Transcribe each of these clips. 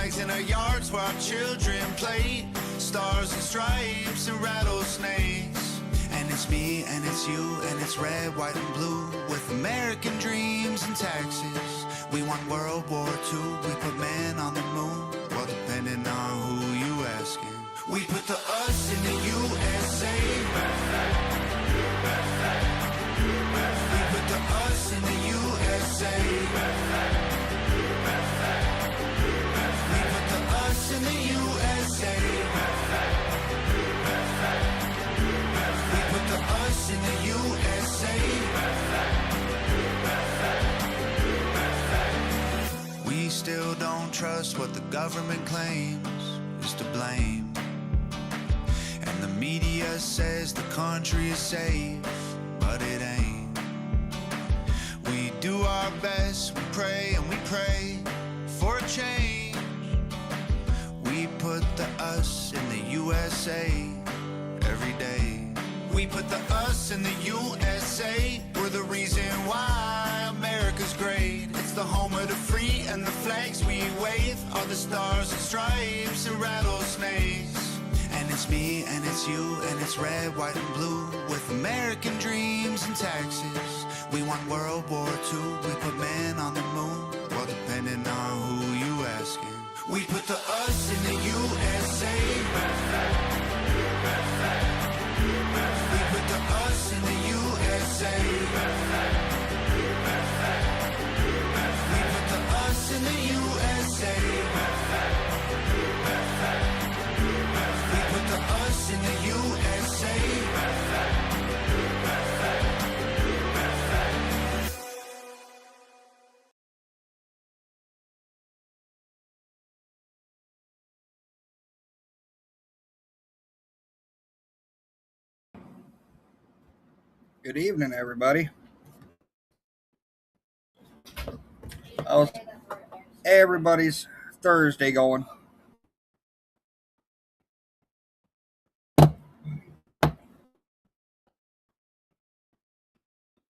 flags in our yards where our children play. Stars and stripes and rattlesnakes. And it's me and it's you and it's red, white and blue, with American dreams and taxes. We won World War II, we put man on the moon. Well, depending on who you asking. We put the us in the USA. We put the us in the USA. We put the us in the USA. We put the us in the USA. We still don't trust what the government claims is to blame. And the media says the country is safe, but it ain't. We do our best, we pray and we pray for a change. We put the us in the USA every day. We put the us in the USA. We're the reason why America's great. It's the home of the free, and the flags we wave are the stars and stripes and rattlesnakes. And it's me and it's you and it's red, white and blue, with American dreams and taxes. We won World War II, we put man on the moon. Well, depending on who you asking. We put the us in the USA. We put the us in the USA. We put the us in the USA. We put the us in the USA. Good evening, everybody. How's everybody's Thursday going?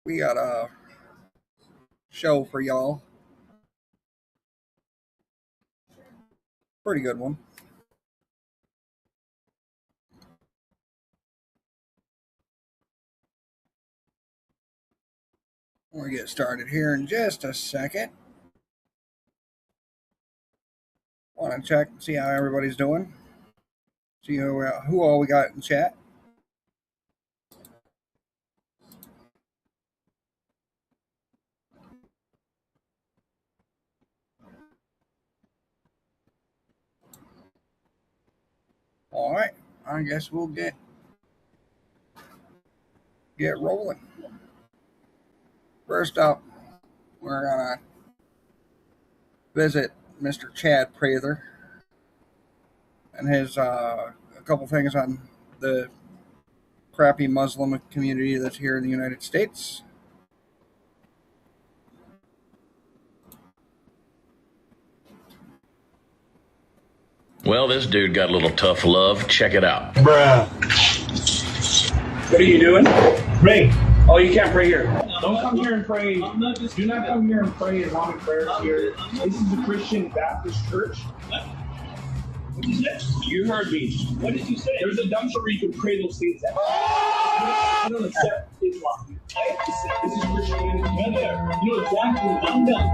We got a show for y'all. Pretty good one. We'll get started here in just a second. Want to check and see how everybody's doing. See who all we got in chat. All right, I guess we'll get rolling. First up, we're gonna visit Mr. Chad Prather and his a couple things on the crappy Muslim community that's here in the United States. Well, this dude got a little tough love. Check it out. Bruh. What are you doing? Pray. Oh, you can't pray here. Don't come here and pray. Do not come here and pray Islamic prayers here. This is a Christian Baptist church. What did you say? You heard me. What did you say? There's a dumpster where you can pray those things at. I don't accept Islam. This is Christianity. You know exactly. I'm done.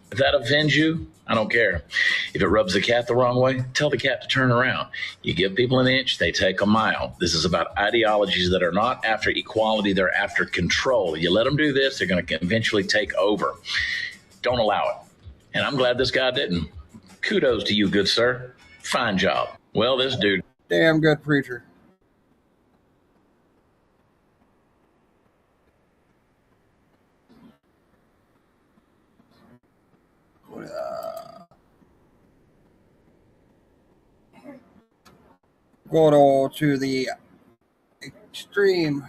If that offends you, I don't care. If it rubs the cat the wrong way, tell the cat to turn around. You give people an inch, they take a mile. This is about ideologies that are not after equality, they're after control. You let them do this, they're going to eventually take over. Don't allow it. And I'm glad this guy didn't. Kudos to you, good sir. Fine job. Well, this dude. Damn good preacher. Go to the extreme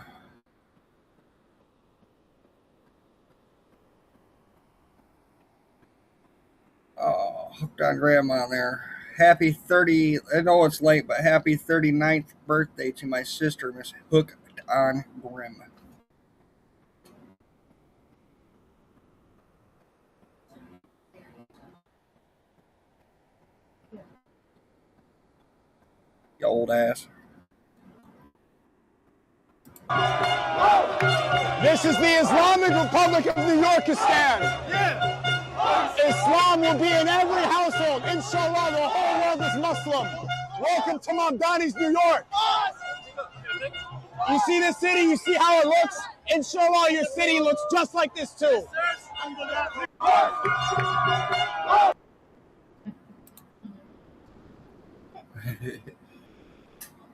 hooked on grandma there. Happy 30, I know it's late, but happy 39th birthday to my sister, Miss Hooked on Grim. old ass. This is the Islamic Republic of New Yorkistan. Islam will be in every household. Inshallah, the whole world is Muslim. Welcome to Mamdani's New York. You see this city? You see how it looks? Inshallah, your city looks just like this too.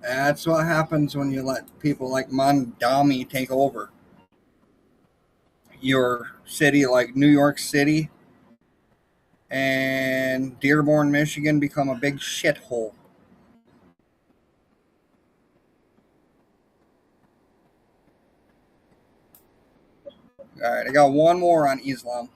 That's what happens when you let people like Mamdani take over your city, like New York City and Dearborn, Michigan, become a big shithole. All right, I got one more on Islam.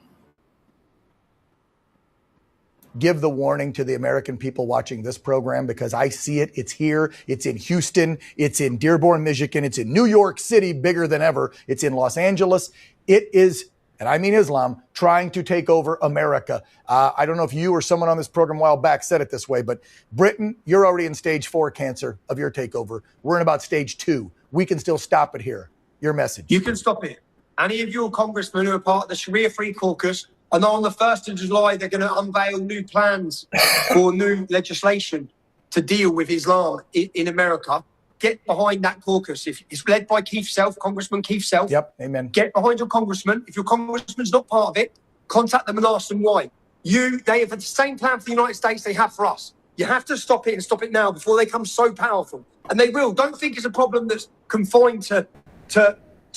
Give the warning to the American people watching this program, because I see it. It's here. It's in Houston. It's in Dearborn, Michigan. It's in New York City, bigger than ever. It's in Los Angeles. It is, and I mean Islam, trying to take over America. I don't know if you or someone on this program a while back said it this way, but Britain, you're already in stage 4 cancer of your takeover. We're in about stage 2. We can still stop it here. Your message. You can stop it. Any of your congressmen who are part of the Sharia-Free caucus, I know on the 1st of July, they're going to unveil new plans for new legislation to deal with Islam in America. Get behind that caucus. If it's led by Keith Self, Congressman Keith Self. Yep, amen. Get behind your congressman. If your congressman's not part of it, contact them and ask them why. They have the same plan for the United States they have for us. You have to stop it and stop it now before they become so powerful. And they will. Don't think it's a problem that's confined to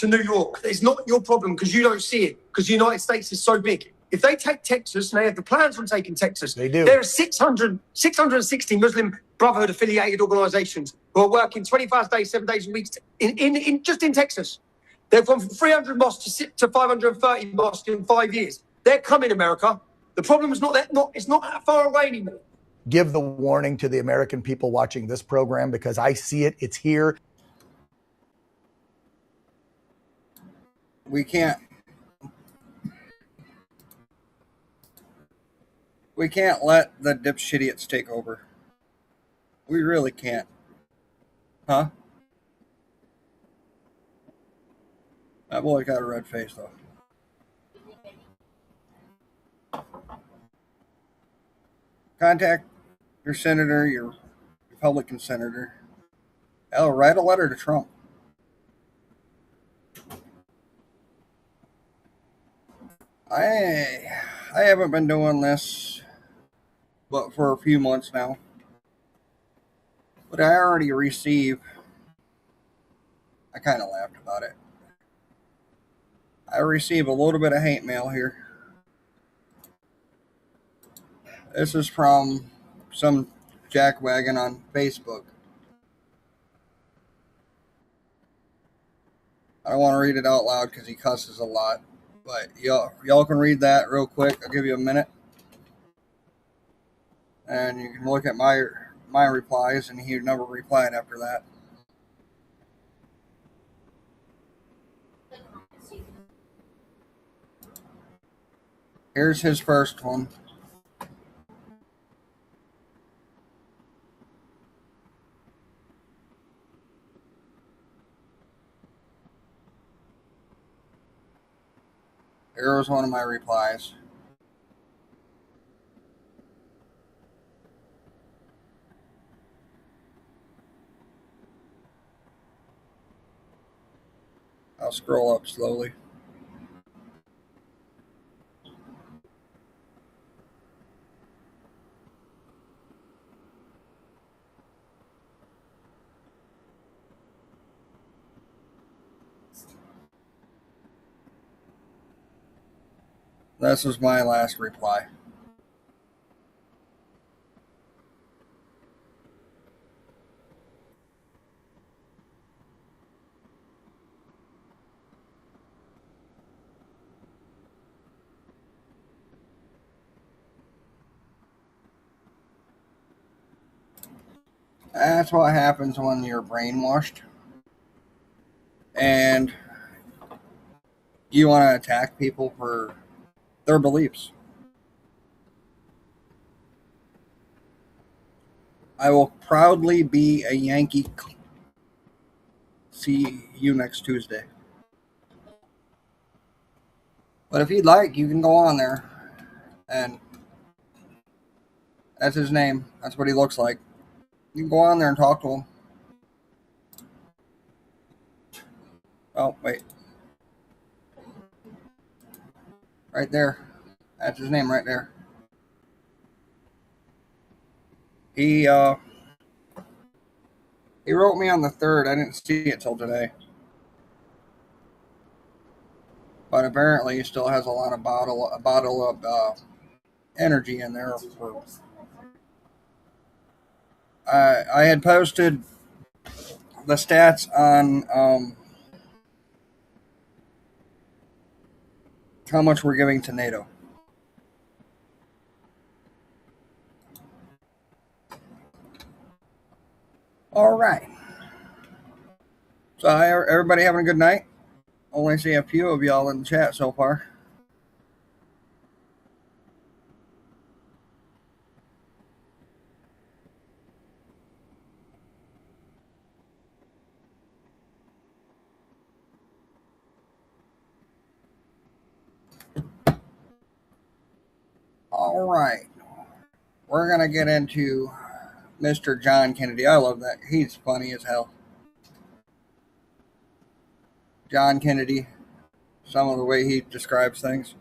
New York. It's not your problem because you don't see it, because the United States is so big. If they take Texas, and they have the plans on taking Texas, they do. There are 660 Muslim Brotherhood affiliated organizations who are working 25 days, 7 days a week just in Texas. They've gone from 300 mosques to 530 mosques in 5 years. They're coming, America. The problem is it's not that far away anymore. Give the warning to the American people watching this program, because I see it. It's here. We can't let the dipshitiots take over. We really can't. Huh? That boy got a red face, though. Contact your senator, your Republican senator. Hell, write a letter to Trump. I haven't been doing this but for a few months now. But I already receive, I kind of laughed about it. I receive a little bit of hate mail here. This is from some jackwagon on Facebook. I don't want to read it out loud because he cusses a lot. But y'all can read that real quick. I'll give you a minute. And you can look at my replies, and he never replied after that. Here's his first one. Here was one of my replies. I'll scroll up slowly. This was my last reply. That's what happens when you're brainwashed and you want to attack people for their beliefs. I will proudly be a Yankee. See you next Tuesday. But if you'd like, you can go on there, and that's his name. That's what he looks like. You can go on there and talk to him. Oh, wait. Right there. That's his name right there. He wrote me on the 3rd. I didn't see it till today. But apparently he still has a lot of bottle of energy in there. I had posted the stats on how much we're giving to NATO. All right. So everybody having a good night? Only see a few of y'all in the chat so far. All right. We're going to get into Mr. John Kennedy. I love that. He's funny as hell. John Kennedy. Some of the way he describes things.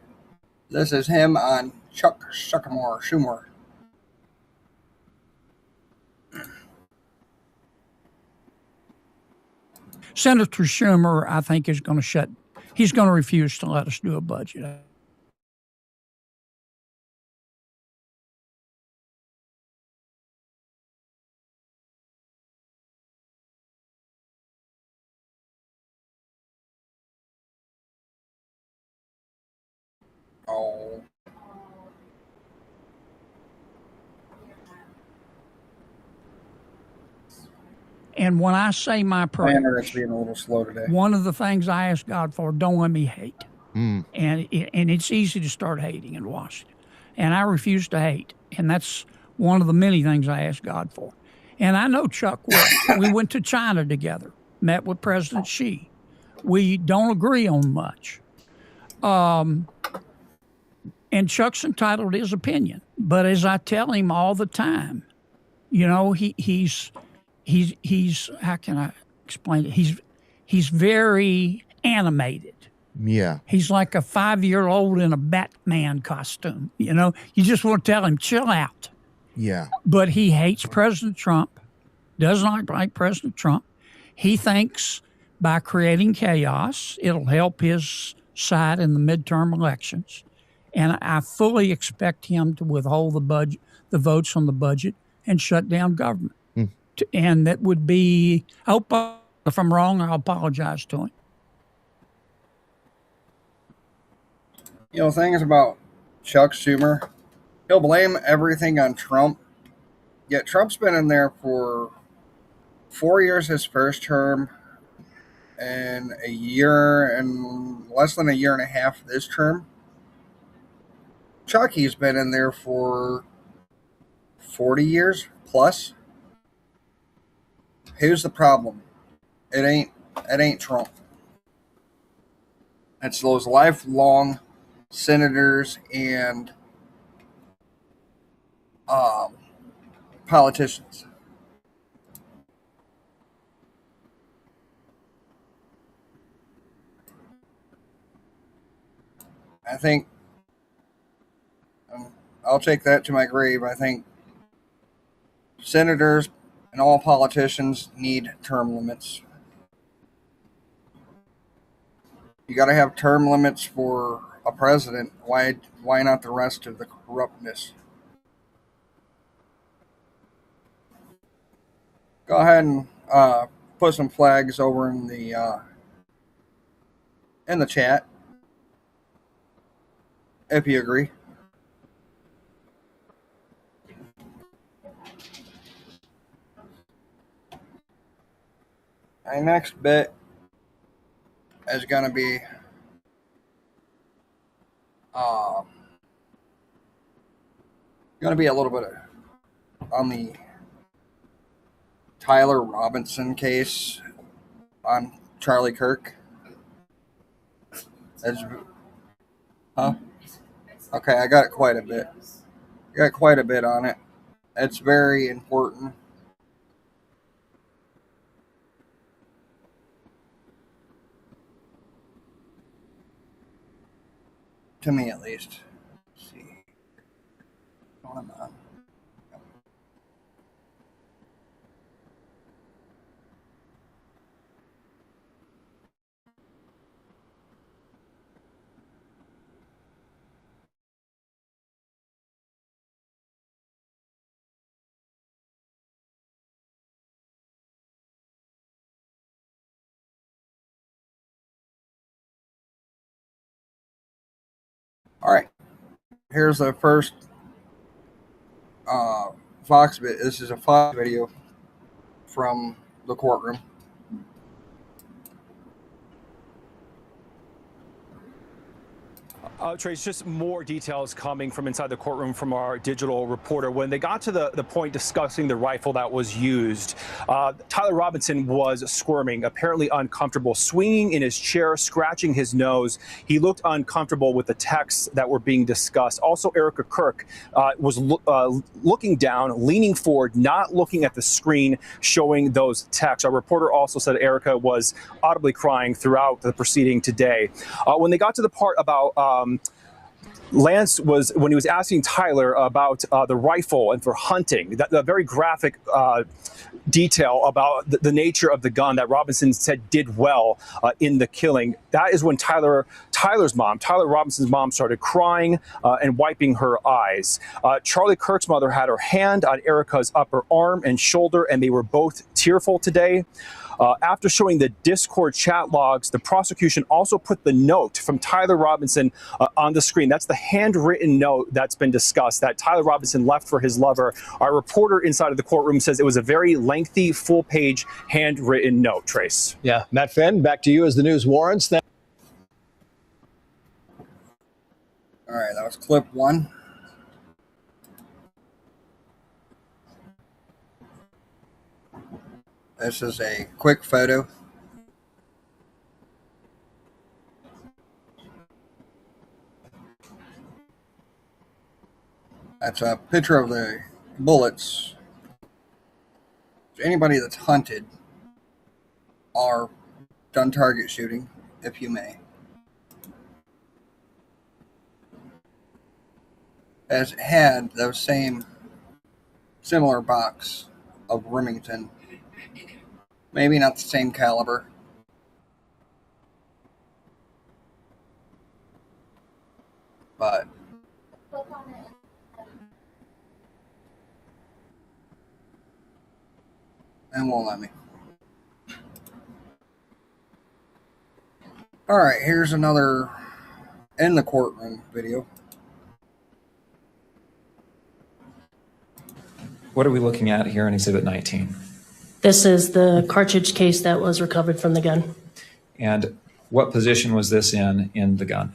This is him on Chuck Schumer. Senator Schumer, I think, is going to he's going to refuse to let us do a budget. Oh. And when I say my Planner is prayers, being a little slow today. one of the things I ask God for, don't let me hate. And it's easy to start hating in Washington. And I refuse to hate. And that's one of the many things I ask God for. And I know Chuck will. We went to China together, met with President Xi. We don't agree on much. And Chuck's entitled to his opinion. But as I tell him all the time, you know, he's how can I explain it? He's very animated. Yeah. He's like a 5-year-old in a Batman costume. You know, you just want to tell him, chill out. Yeah. But he hates President Trump, does not like President Trump. He thinks by creating chaos, it'll help his side in the midterm elections. And I fully expect him to withhold the votes on the budget and shut down government. And that would be, I hope if I'm wrong, I'll apologize to him. You know, things about Chuck Schumer, he'll blame everything on Trump. Yet Trump's been in there for 4 years his first term and a year and less than a year and a half this term. Chucky's been in there for 40 years plus. Here's the problem. It ain't Trump. It's those lifelong senators and politicians. I think I'll take that to my grave. I think senators and all politicians need term limits. You got to have term limits for a president. Why not the rest of the corruptness? Go ahead and put some flags over in the chat if you agree. My next bit is going to be a little bit on the Tyler Robinson case on Charlie Kirk. Huh? Okay, I got quite a bit. Got quite a bit on it. It's very important. To me, at least. Let's see. Come on. All right. Here's the first Fox bit. This is a Fox video from the courtroom. Trace, just more details coming from inside the courtroom from our digital reporter. When they got to the point discussing the rifle that was used, Tyler Robinson was squirming, apparently uncomfortable, swinging in his chair, scratching his nose. He looked uncomfortable with the texts that were being discussed. Also, Erica Kirk was looking down, leaning forward, not looking at the screen showing those texts. Our reporter also said Erica was audibly crying throughout the proceeding today. When they got to the part about Lance was, when he was asking Tyler about the rifle and for hunting, that very graphic detail about the nature of the gun that Robinson said did well in the killing. That is when Tyler Robinson's mom started crying and wiping her eyes. Charlie Kirk's mother had her hand on Erica's upper arm and shoulder, and they were both tearful today. After showing the Discord chat logs, the prosecution also put the note from Tyler Robinson on the screen. That's the handwritten note that's been discussed that Tyler Robinson left for his lover. Our reporter inside of the courtroom says it was a very lengthy, full-page handwritten note, Trace. Yeah, Matt Finn, back to you as the news warrants. All right, that was clip one. This is a quick photo. That's a picture of the bullets. Anybody that's hunted or done target shooting, if you may, has had those same similar box of Remington. Maybe not the same caliber, but and won't let me. All right, here's another in the courtroom video. What are we looking at here in Exhibit 19? This is the cartridge case that was recovered from the gun. And what position was this in the gun?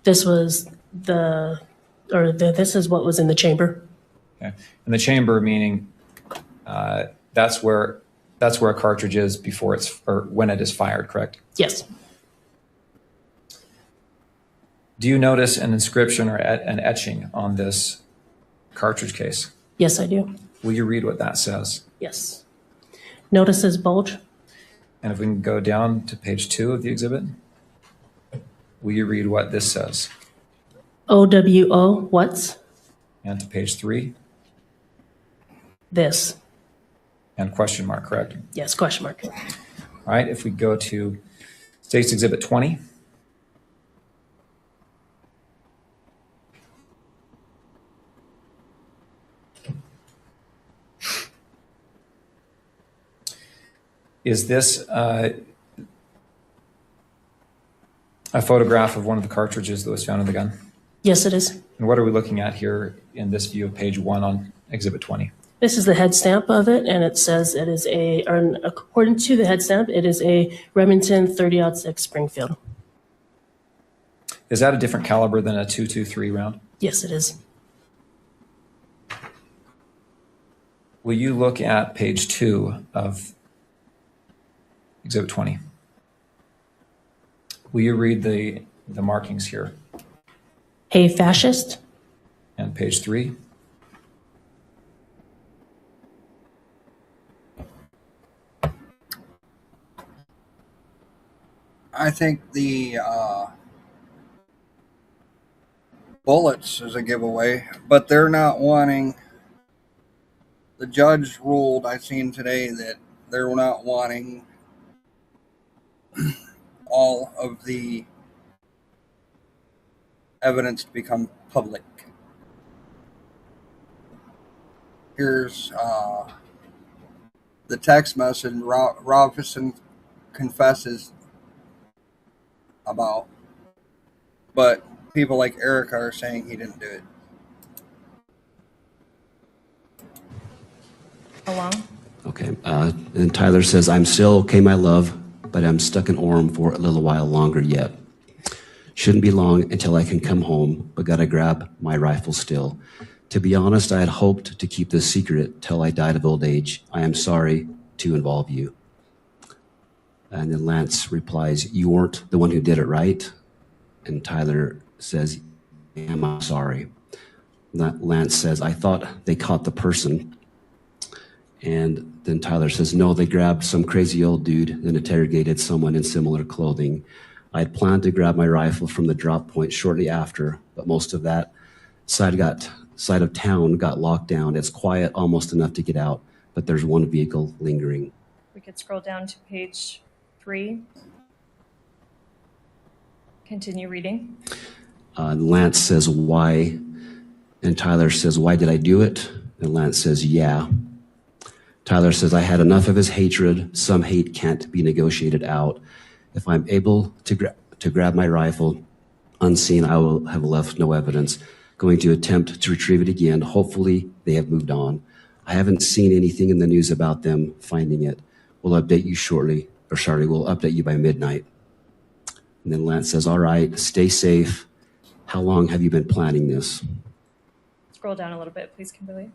This was this is what was in the chamber. Okay. And the chamber meaning that's where a cartridge is before or when it is fired, correct? Yes. Do you notice an inscription or an etching on this cartridge case? Yes, I do. Will you read what that says? Yes. Notices bulge. And if we can go down to page 2 of the exhibit, will you read what this says? OWO, what's? And to page 3? This. And question mark, correct? Yes, question mark. All right, if we go to State's Exhibit 20. Is this a photograph of one of the cartridges that was found in the gun? Yes, it is. And what are we looking at here in this view of page 1 on Exhibit 20? This is the head stamp of it, and it says it is according to the head stamp, it is a Remington 30-06 Springfield. Is that a different caliber than a .223 round? Yes, it is. will you look at page 2 of Exhibit 20? Will you read the markings here? Hey, fascist. And page 3? I think the bullets is a giveaway, but they're not wanting. The judge ruled, I've seen today, that they're not wanting all of the evidence to become public. Here's the text message Robinson confesses about, but people like Erica are saying he didn't do it. How long? Okay. And Tyler says, I'm still okay, my love, but I'm stuck in Orem for a little while longer yet. Shouldn't be long until I can come home, but gotta grab my rifle still. To be honest, I had hoped to keep this secret till I died of old age. I am sorry to involve you. And then Lance replies, you weren't the one who did it, right? And Tyler says, I'm sorry. Lance says, I thought they caught the person. And then Tyler says, no, they grabbed some crazy old dude and interrogated someone in similar clothing. I had planned to grab my rifle from the drop point shortly after, but most of that side of town got locked down. It's quiet, almost enough to get out, but there's one vehicle lingering. We could scroll down to page 3. Continue reading. Lance says, why? And Tyler says, why did I do it? And Lance says, yeah. Tyler says, I had enough of his hatred. Some hate can't be negotiated out. If I'm able to grab my rifle unseen, I will have left no evidence. Going to attempt to retrieve it again. Hopefully they have moved on. I haven't seen anything in the news about them finding it. We'll update you shortly, we'll update you by midnight. And then Lance says, all right, stay safe. How long have you been planning this? Scroll down a little bit, please, Kimberly.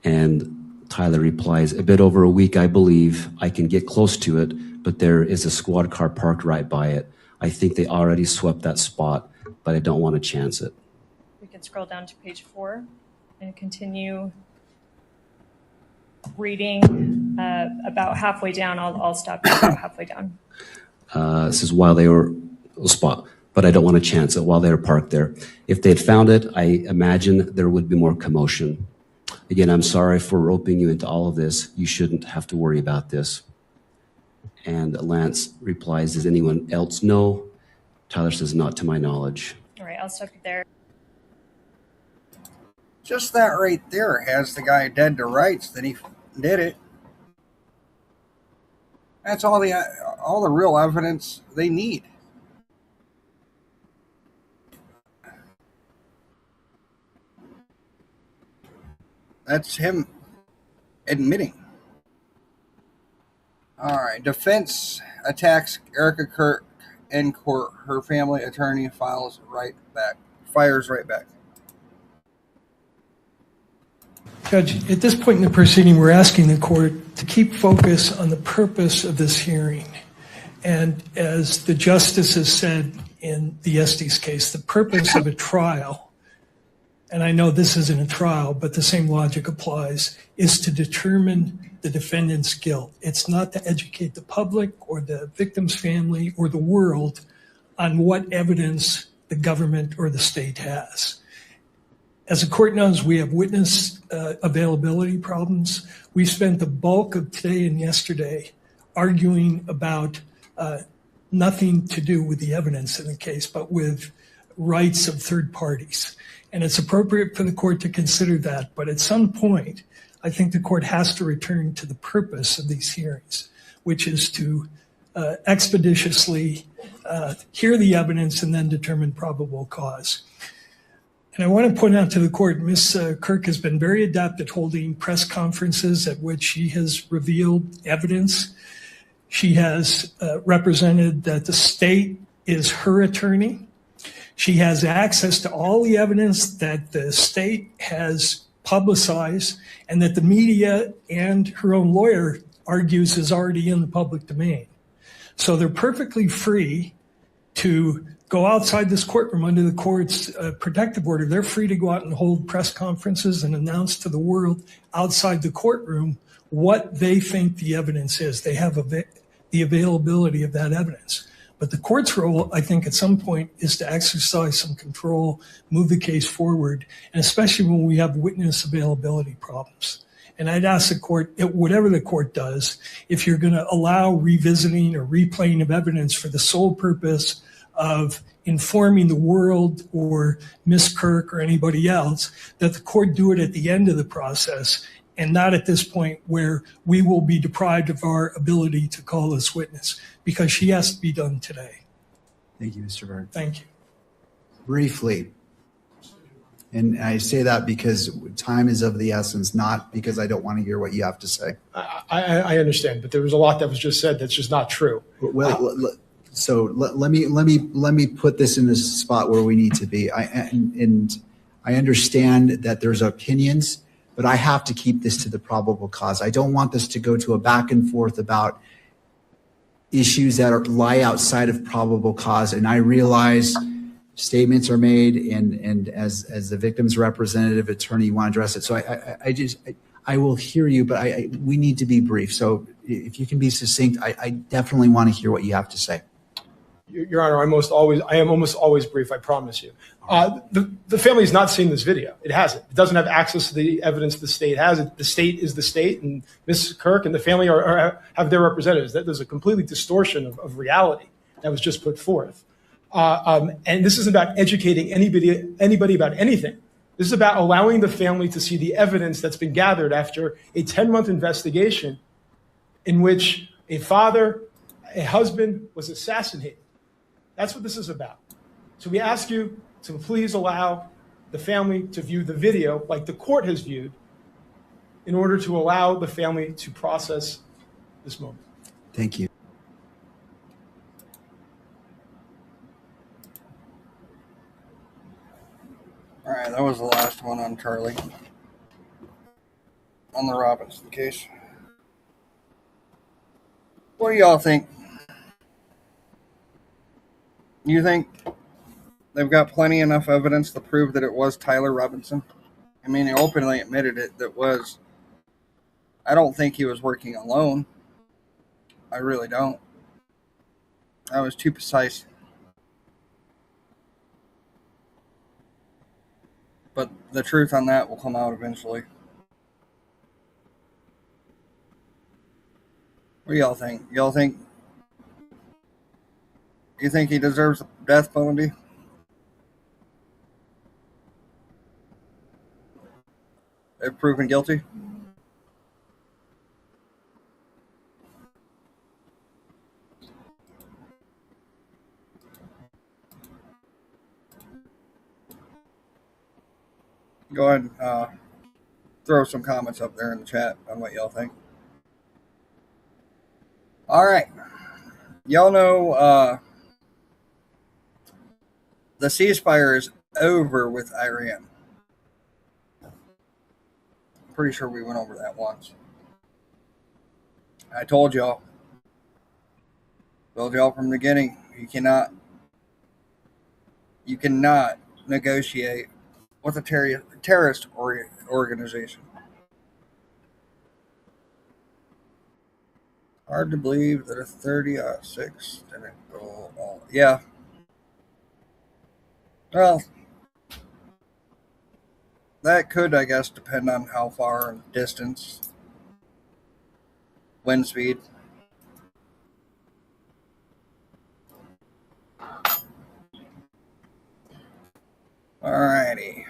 And Tyler replies, a bit over a week, I believe. I can get close to it, but there is a squad car parked right by it. I think they already swept that spot, but I don't want to chance it. We can scroll down to page 4 and continue reading about halfway down. I'll stop you about halfway down. It says, while they were spot, but I don't want to chance it while they were parked there. If they had found it, I imagine there would be more commotion. Again, I'm sorry for roping you into all of this. You shouldn't have to worry about this. And Lance replies, does anyone else know? Tyler says, not to my knowledge. All right, I'll stop you there. Just that right there has the guy dead to rights that he did it. That's all the real evidence they need. That's him admitting. All right. Defense attacks Erica Kirk in court. Her family attorney fires right back. Judge, at this point in the proceeding, we're asking the court to keep focus on the purpose of this hearing. And as the justices said in the Estes case, the purpose of a trial, and I know this isn't a trial, but the same logic applies, is to determine the defendant's guilt. It's not to educate the public or the victim's family or the world on what evidence the government or the state has. As the court knows, we have witness availability problems. We spent the bulk of today and yesterday arguing about nothing to do with the evidence in the case, but with rights of third parties. And it's appropriate for the court to consider that. But at some point, I think the court has to return to the purpose of these hearings, which is to expeditiously hear the evidence and then determine probable cause. And I want to point out to the court, Ms. Kirk has been very adept at holding press conferences at which she has revealed evidence. She has represented that the state is her attorney. She has access to all the evidence that the state has publicize, and that the media and her own lawyer argues is already in the public domain. So they're perfectly free to go outside this courtroom under the court's protective order. They're free to go out and hold press conferences and announce to the world outside the courtroom what they think the evidence is. They have the availability of that evidence. But the court's role, I think, at some point is to exercise some control, move the case forward, and especially when we have witness availability problems. And I'd ask the court, whatever the court does, if you're going to allow revisiting or replaying of evidence for the sole purpose of informing the world or Ms. Kirk or anybody else, that the court do it at the end of the process and not at this point where we will be deprived of our ability to call this witness, because she has to be done today. Thank you, Mr. Byrd. Thank you. Briefly, and I say that because time is of the essence, not because I don't want to hear what you have to say. I understand, but there was a lot that was just said that's just not true. Well, so let me put this in a spot where we need to be. I understand that there's opinions, but I have to keep this to the probable cause. I don't want this to go to a back and forth about issues that lie outside of probable cause. And I realize statements are made, and as the victim's representative attorney, you want to address it. So I will hear you, but we need to be brief. So if you can be succinct, I definitely want to hear what you have to say. Your Honor, I am almost always brief, I promise you. The family has not seen this video. It hasn't. It doesn't have access to the evidence the state has. The state is the state, and Mrs. Kirk and the family have their representatives. There's a completely distortion of reality that was just put forth. And this isn't about educating anybody about anything. This is about allowing the family to see the evidence that's been gathered after a 10-month investigation in which a father, a husband was assassinated. That's what this is about. So we ask you to please allow the family to view the video like the court has viewed in order to allow the family to process this moment. Thank you. All right, that was the last one on Charlie. On the Robinson case. What do y'all think? You think they've got plenty enough evidence to prove that it was Tyler Robinson? I mean, he openly admitted it. I don't think he was working alone. I really don't. I was too precise. But the truth on that will come out eventually. What do y'all think? You think he deserves the death penalty? If proven guilty? Go ahead and throw some comments up there in the chat on what y'all think. All right. Y'all know the ceasefire is over with Iran. Pretty sure we went over that once. I told y'all from the beginning, you cannot negotiate with a terrorist organization. Hard to believe that a 30-06 didn't go all. Yeah. Well, that could, I guess, depend on how far and distance, wind speed. Alrighty.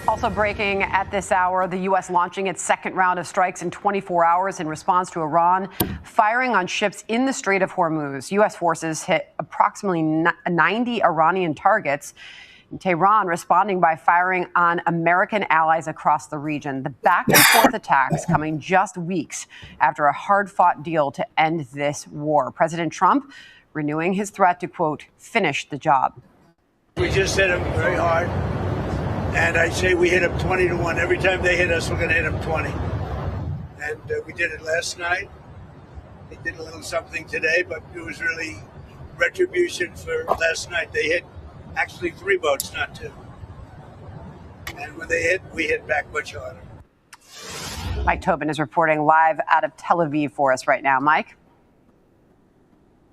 Also breaking at this hour, the U.S. launching its second round of strikes in 24 hours in response to Iran firing on ships in the Strait of Hormuz. U.S. forces hit approximately 90 Iranian targets. Tehran responding by firing on American allies across the region. The back and forth attacks coming just weeks after a hard-fought deal to end this war. President Trump renewing his threat to, quote, finish the job. We just hit them very hard, and I say we hit them 20-1. Every time they hit us, we're going to hit them 20. And we did it last night. They did a little something today, but it was really retribution for last night. They hit actually 3 boats, not 2. And when they hit, we hit back much harder. Mike Tobin is reporting live out of Tel Aviv for us right now. Mike?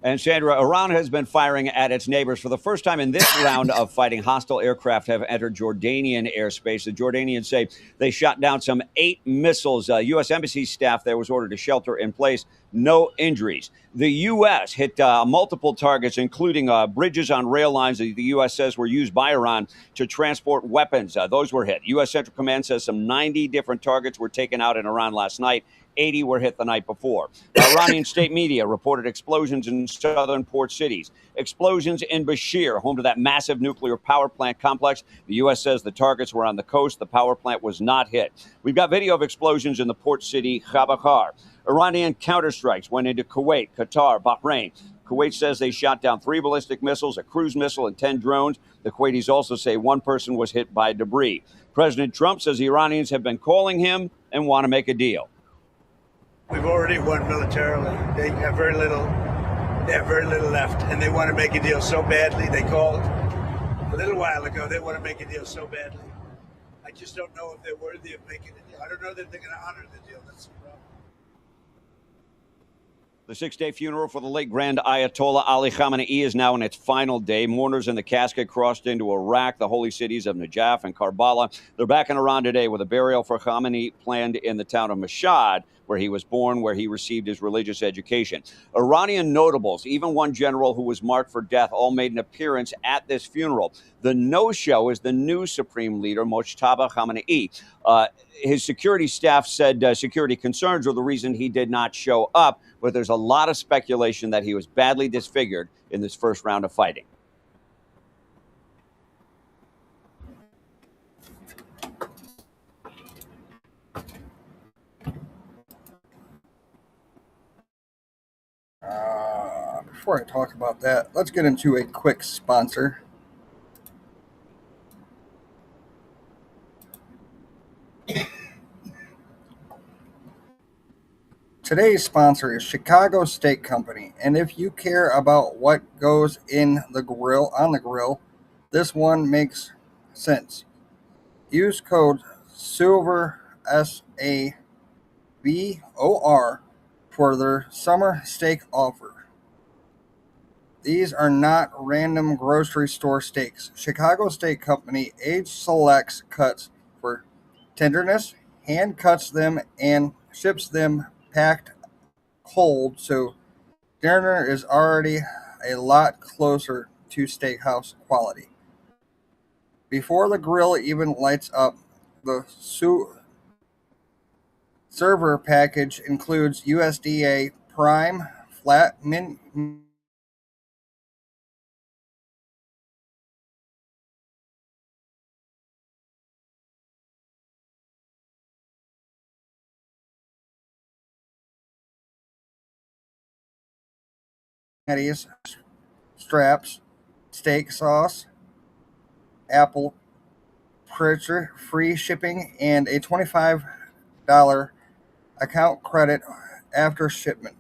And Sandra, Iran has been firing at its neighbors. For the first time in this round of fighting, hostile aircraft have entered Jordanian airspace. The Jordanians say they shot down some 8 missiles. U.S. Embassy staff there was ordered to shelter in place. No injuries. The U.S. hit multiple targets, including bridges on rail lines that the U.S. says were used by Iran to transport weapons. Those were hit. U.S. Central Command says some 90 different targets were taken out in Iran last night. 80 were hit the night before. Iranian state media reported explosions in southern port cities. Explosions in Bashir, home to that massive nuclear power plant complex. The U.S. says the targets were on the coast. The power plant was not hit. We've got video of explosions in the port city Khabakar. Iranian counterstrikes went into Kuwait, Qatar, Bahrain. Kuwait says they shot down 3 ballistic missiles, a cruise missile, and 10 drones. The Kuwaitis also say 1 person was hit by debris. President Trump says the Iranians have been calling him and want to make a deal. We've already won militarily. They have very little left, and they want to make a deal so badly. They called a little while ago. They want to make a deal so badly. I just don't know if they're worthy of making a deal. I don't know that they're going to honor the deal. That's the problem. The 6-day funeral for the late Grand Ayatollah Ali Khamenei is now in its final day. Mourners in the casket crossed into Iraq, the holy cities of Najaf and Karbala. They're back in Iran today with a burial for Khamenei planned in the town of Mashhad, where he was born, where he received his religious education. Iranian notables, even one general who was marked for death, all made an appearance at this funeral. The no-show is the new supreme leader, Mojtaba Khamenei. His security staff said security concerns were the reason he did not show up, but there's a lot of speculation that he was badly disfigured in this first round of fighting. Before I talk about that, let's get into a quick sponsor. Today's sponsor is Chicago Steak Company, and if you care about what goes in the grill, on the grill, this one makes sense. Use code SILVER, SAVOR, for their summer steak offer. These are not random grocery store steaks. Chicago Steak Company age selects cuts for tenderness, hand cuts them, and ships them packed cold, so dinner is already a lot closer to steakhouse quality. Before the grill even lights up, the server package includes USDA Prime flat min patties, straps, steak sauce, apple pritcher, free shipping, and a $25 account credit after shipment.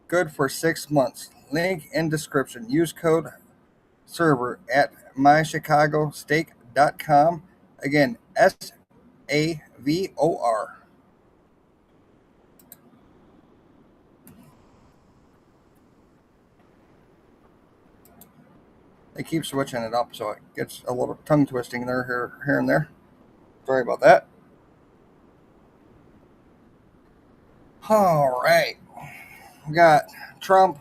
Good for 6 months. Link in description. Use code SERVER at mychicagosteak.com. Again, SAVOR. They keep switching it up, so it gets a little tongue twisting there, here and there. Sorry about that. All right. We got Trump.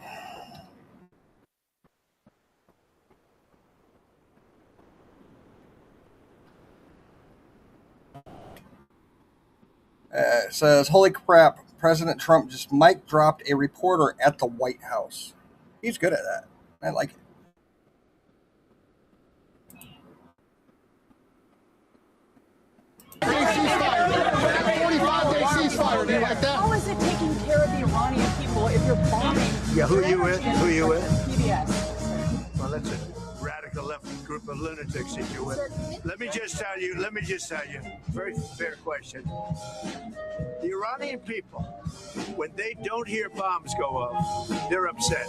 Says, holy crap, President Trump just mic dropped a reporter at the White House. He's good at that. I like it. How is it taking care of the Iranian people if you're bombing? Yeah, who you with? Who you with? PBS. Well, that's a radical left group of lunatics that you're with. Let me just tell you, very fair question. The Iranian people, when they don't hear bombs go off, they're upset.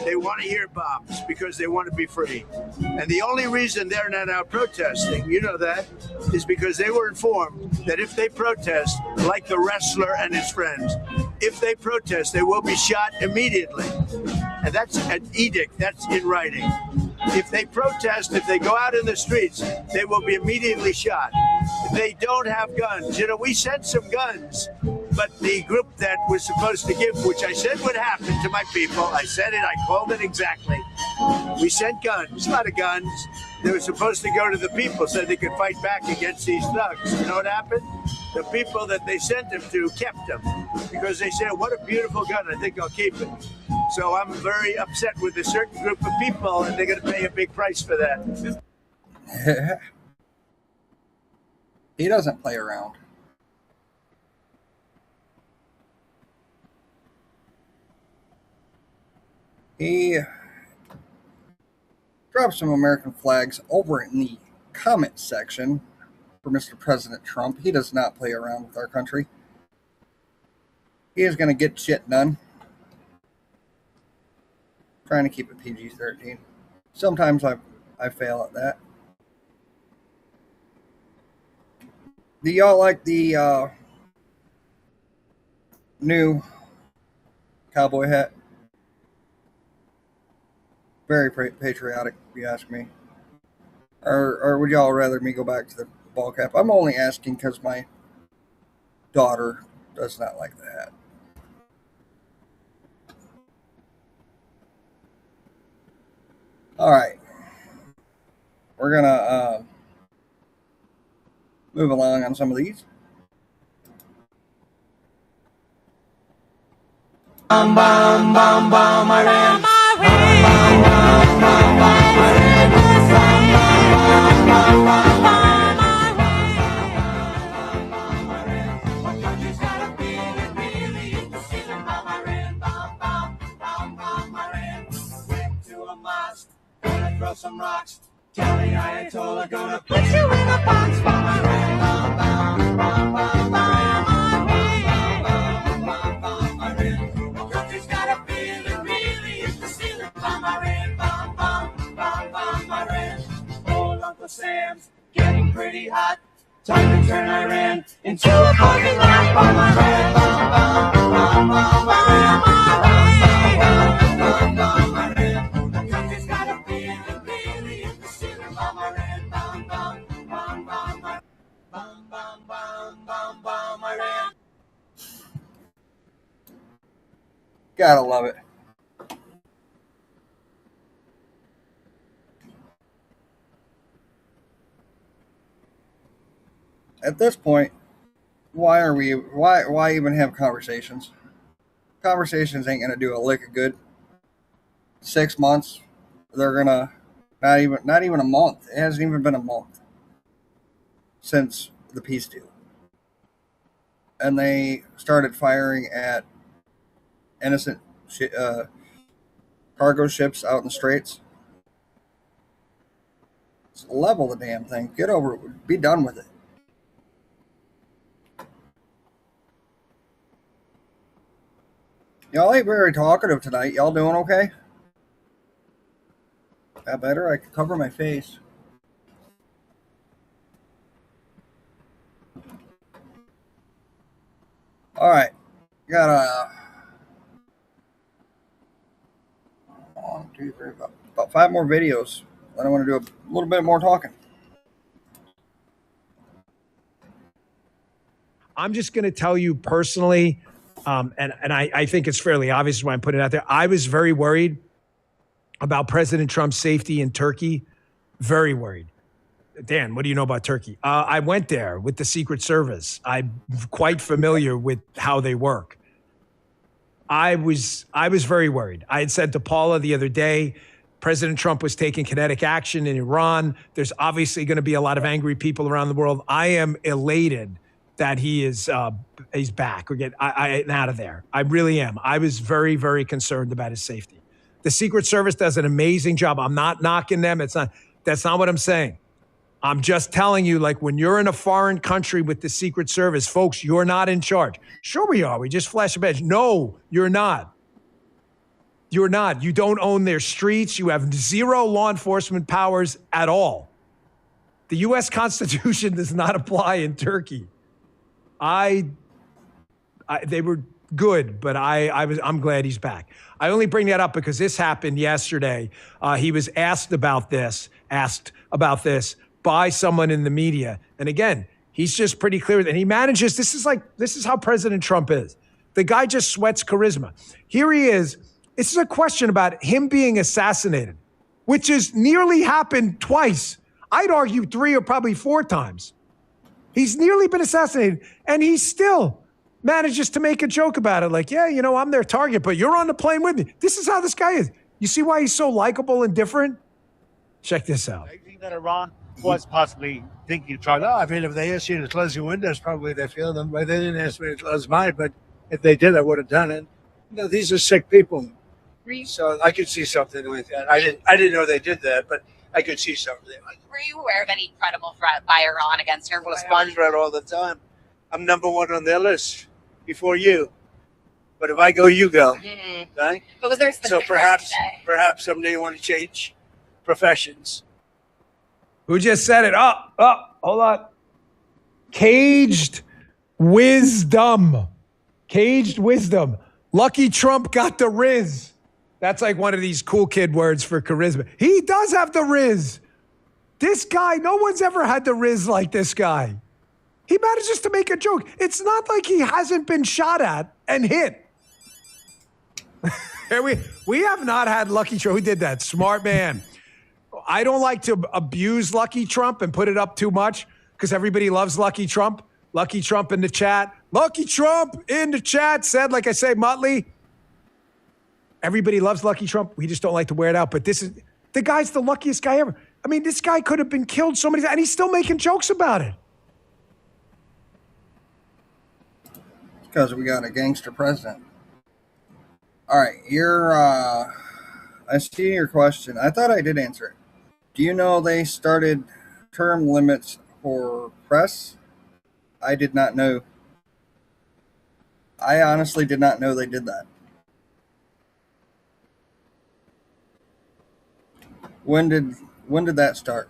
They want to hear bombs because they want to be free. And the only reason they're not out protesting, you know that, is because they were informed that if they protest, like the wrestler and his friends, if they protest, they will be shot immediately. And that's an edict, that's in writing. If they protest, if they go out in the streets, they will be immediately shot. They don't have guns. You know, we sent some guns, but the group that was supposed to give, which I said would happen to my people, I said it, I called it exactly. We sent guns, a lot of guns. They were supposed to go to the people so they could fight back against these thugs. You know what happened? The people that they sent them to kept them because they said, what a beautiful gun, I think I'll keep it. So I'm very upset with a certain group of people, and they're going to pay a big price for that. He doesn't play around. He dropped some American flags over in the comment section for Mr. President Trump. He does not play around with our country. He is going to get shit done. Trying to keep it PG-13. Sometimes I fail at that. Do y'all like the new cowboy hat? Very patriotic, if you ask me. Or would y'all rather me go back to the ball cap? I'm only asking because my daughter does not like the hat. All right. We're going to move along on some of these. Bum, bum, bum, bum, I ran. Throw some rocks. Tell the Ayatollah gonna put you in a box. Country's got a feeling, really it's the ceiling. Old Uncle Sam's getting pretty hot. Time to turn Iran into a parking lot. Country's got a feeling, really it's the ceiling. Iran. Gotta love it. At this point, why even have conversations? Conversations ain't gonna do a lick of good. 6 months, they're gonna not even a month. It hasn't even been a month since the peace deal, and they started firing at innocent cargo ships out in the straits. Just level the damn thing. Get over it. Be done with it. Y'all ain't very talkative tonight. Y'all doing okay? That better? I can cover my face. Alright. Got 1, 2, 3, about 5 more videos. Then I want to do a little bit more talking. I'm just going to tell you personally, and I think it's fairly obvious when I put it out there. I was very worried about President Trump's safety in Turkey. Very worried. Dan, what do you know about Turkey? I went there with the Secret Service. I'm quite familiar with how they work. I was very worried. I had said to Paula the other day, President Trump was taking kinetic action in Iran. There's obviously going to be a lot of angry people around the world. I am elated that he's back. I'm out of there. I really am. I was very, very concerned about his safety. The Secret Service does an amazing job. I'm not knocking them. It's not. That's not what I'm saying. I'm just telling you, like, when you're in a foreign country with the Secret Service, folks, you're not in charge. Sure we are. We just flash a badge. No, you're not. You're not. You don't own their streets. You have zero law enforcement powers at all. The U.S. Constitution does not apply in Turkey. They were good, but I'm glad he's back. I only bring that up because this happened yesterday. He was asked about this by someone in the media. And again, he's just pretty clear. And he manages, this is how President Trump is. The guy just sweats charisma. Here he is. This is a question about him being assassinated, which has nearly happened twice. I'd argue 3 or probably 4 times. He's nearly been assassinated, and he still manages to make a joke about it. Like, yeah, you know, I'm their target, but you're on the plane with me. This is how this guy is. You see why he's so likable and different? Check this out. I think that Iran was possibly thinking of trying. I mean, if they asked you to close your windows, probably they feel them. But they didn't ask me to close mine. But if they did, I would have done it. You know, these are sick people. So I could see something with that. I didn't know they did that, but I could see something. Were you aware of any credible threat by Iran against your Well, Spanish read all the time. I'm number 1 on their list before you. But if I go, you go. Mm-hmm. Right? But was there a So specific perhaps someday you want to change professions. Who just said it? Hold on. Caged wisdom. Caged wisdom. Lucky Trump got the Riz. That's like one of these cool kid words for charisma. He does have the Riz. This guy, no one's ever had the Riz like this guy. He manages to make a joke. It's not like he hasn't been shot at and hit. we have not had Lucky Trump. Who did that? Smart man. I don't like to abuse Lucky Trump and put it up too much because everybody loves Lucky Trump. Lucky Trump in the chat. Lucky Trump in the chat said, like I say, Muttley. Everybody loves Lucky Trump. We just don't like to wear it out. But the guy's the luckiest guy ever. I mean, this guy could have been killed so many times, and he's still making jokes about it. Because we got a gangster president. All right, I see your question. I thought I did answer it. Do you know they started term limits for press? I did not know. I honestly did not know they did that. When did that start?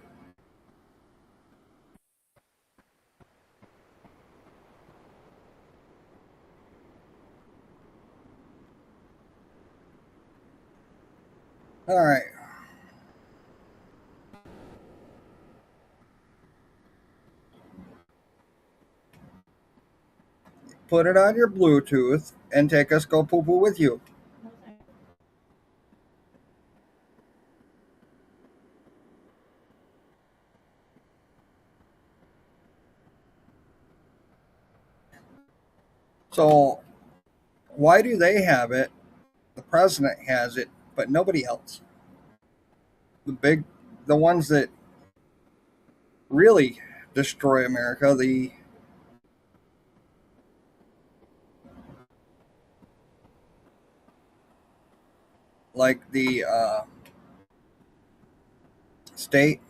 All right. Put it on your Bluetooth and take us go poo-poo with you. So, why do they have it? The president has it, but nobody else. The ones that really destroy America, like the state.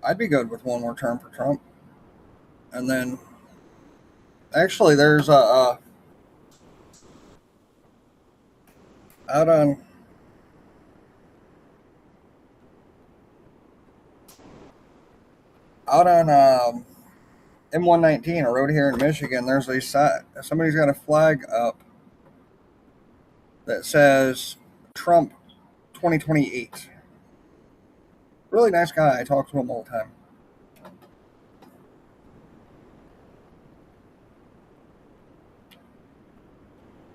I'd be good with one more term for Trump. And then, actually, there's out on M119, a road here in Michigan. There's a somebody's got a flag up that says Trump 2028. Really nice guy. I talk to him all the time.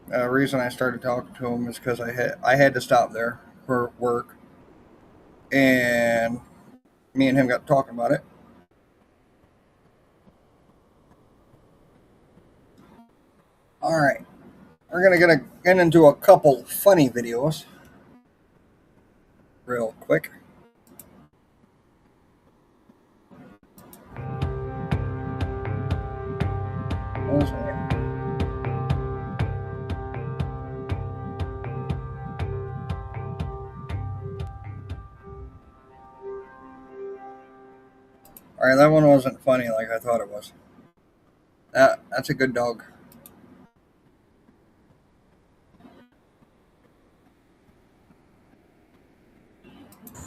The reason I started talking to him is because I had to stop there for work, and me and him got talking about it. All right, we're gonna get into a couple funny videos real quick. All right, that one wasn't funny like I thought it was. That's a good dog.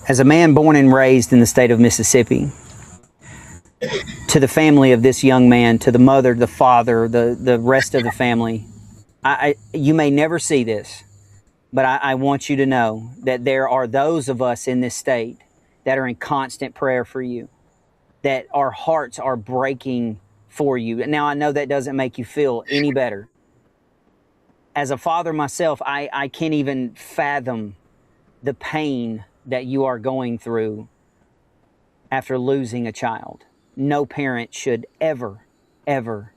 As a man born and raised in the state of Mississippi, to the family of this young man, to the mother, the father, the rest of the family, you may never see this, but I want you to know that there are those of us in this state that are in constant prayer for you, that our hearts are breaking for you. Now, I know that doesn't make you feel any better. As a father myself, I can't even fathom the pain that you are going through after losing a child. No parent should ever, ever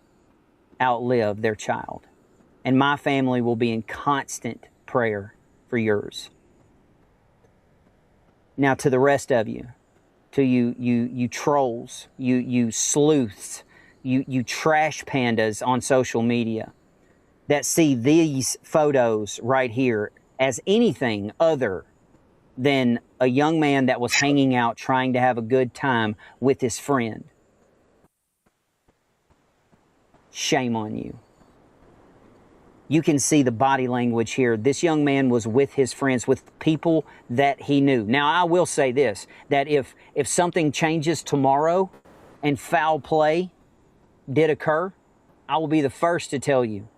outlive their child. And my family will be in constant prayer for yours. Now, to the rest of you, to you trolls, you sleuths, you trash pandas on social media that see these photos right here as anything other than a young man that was hanging out trying to have a good time with his friend. Shame on you. You can see the body language here. This young man was with his friends, with people that he knew. Now, I will say this, that if something changes tomorrow and foul play did occur, I will be the first to tell you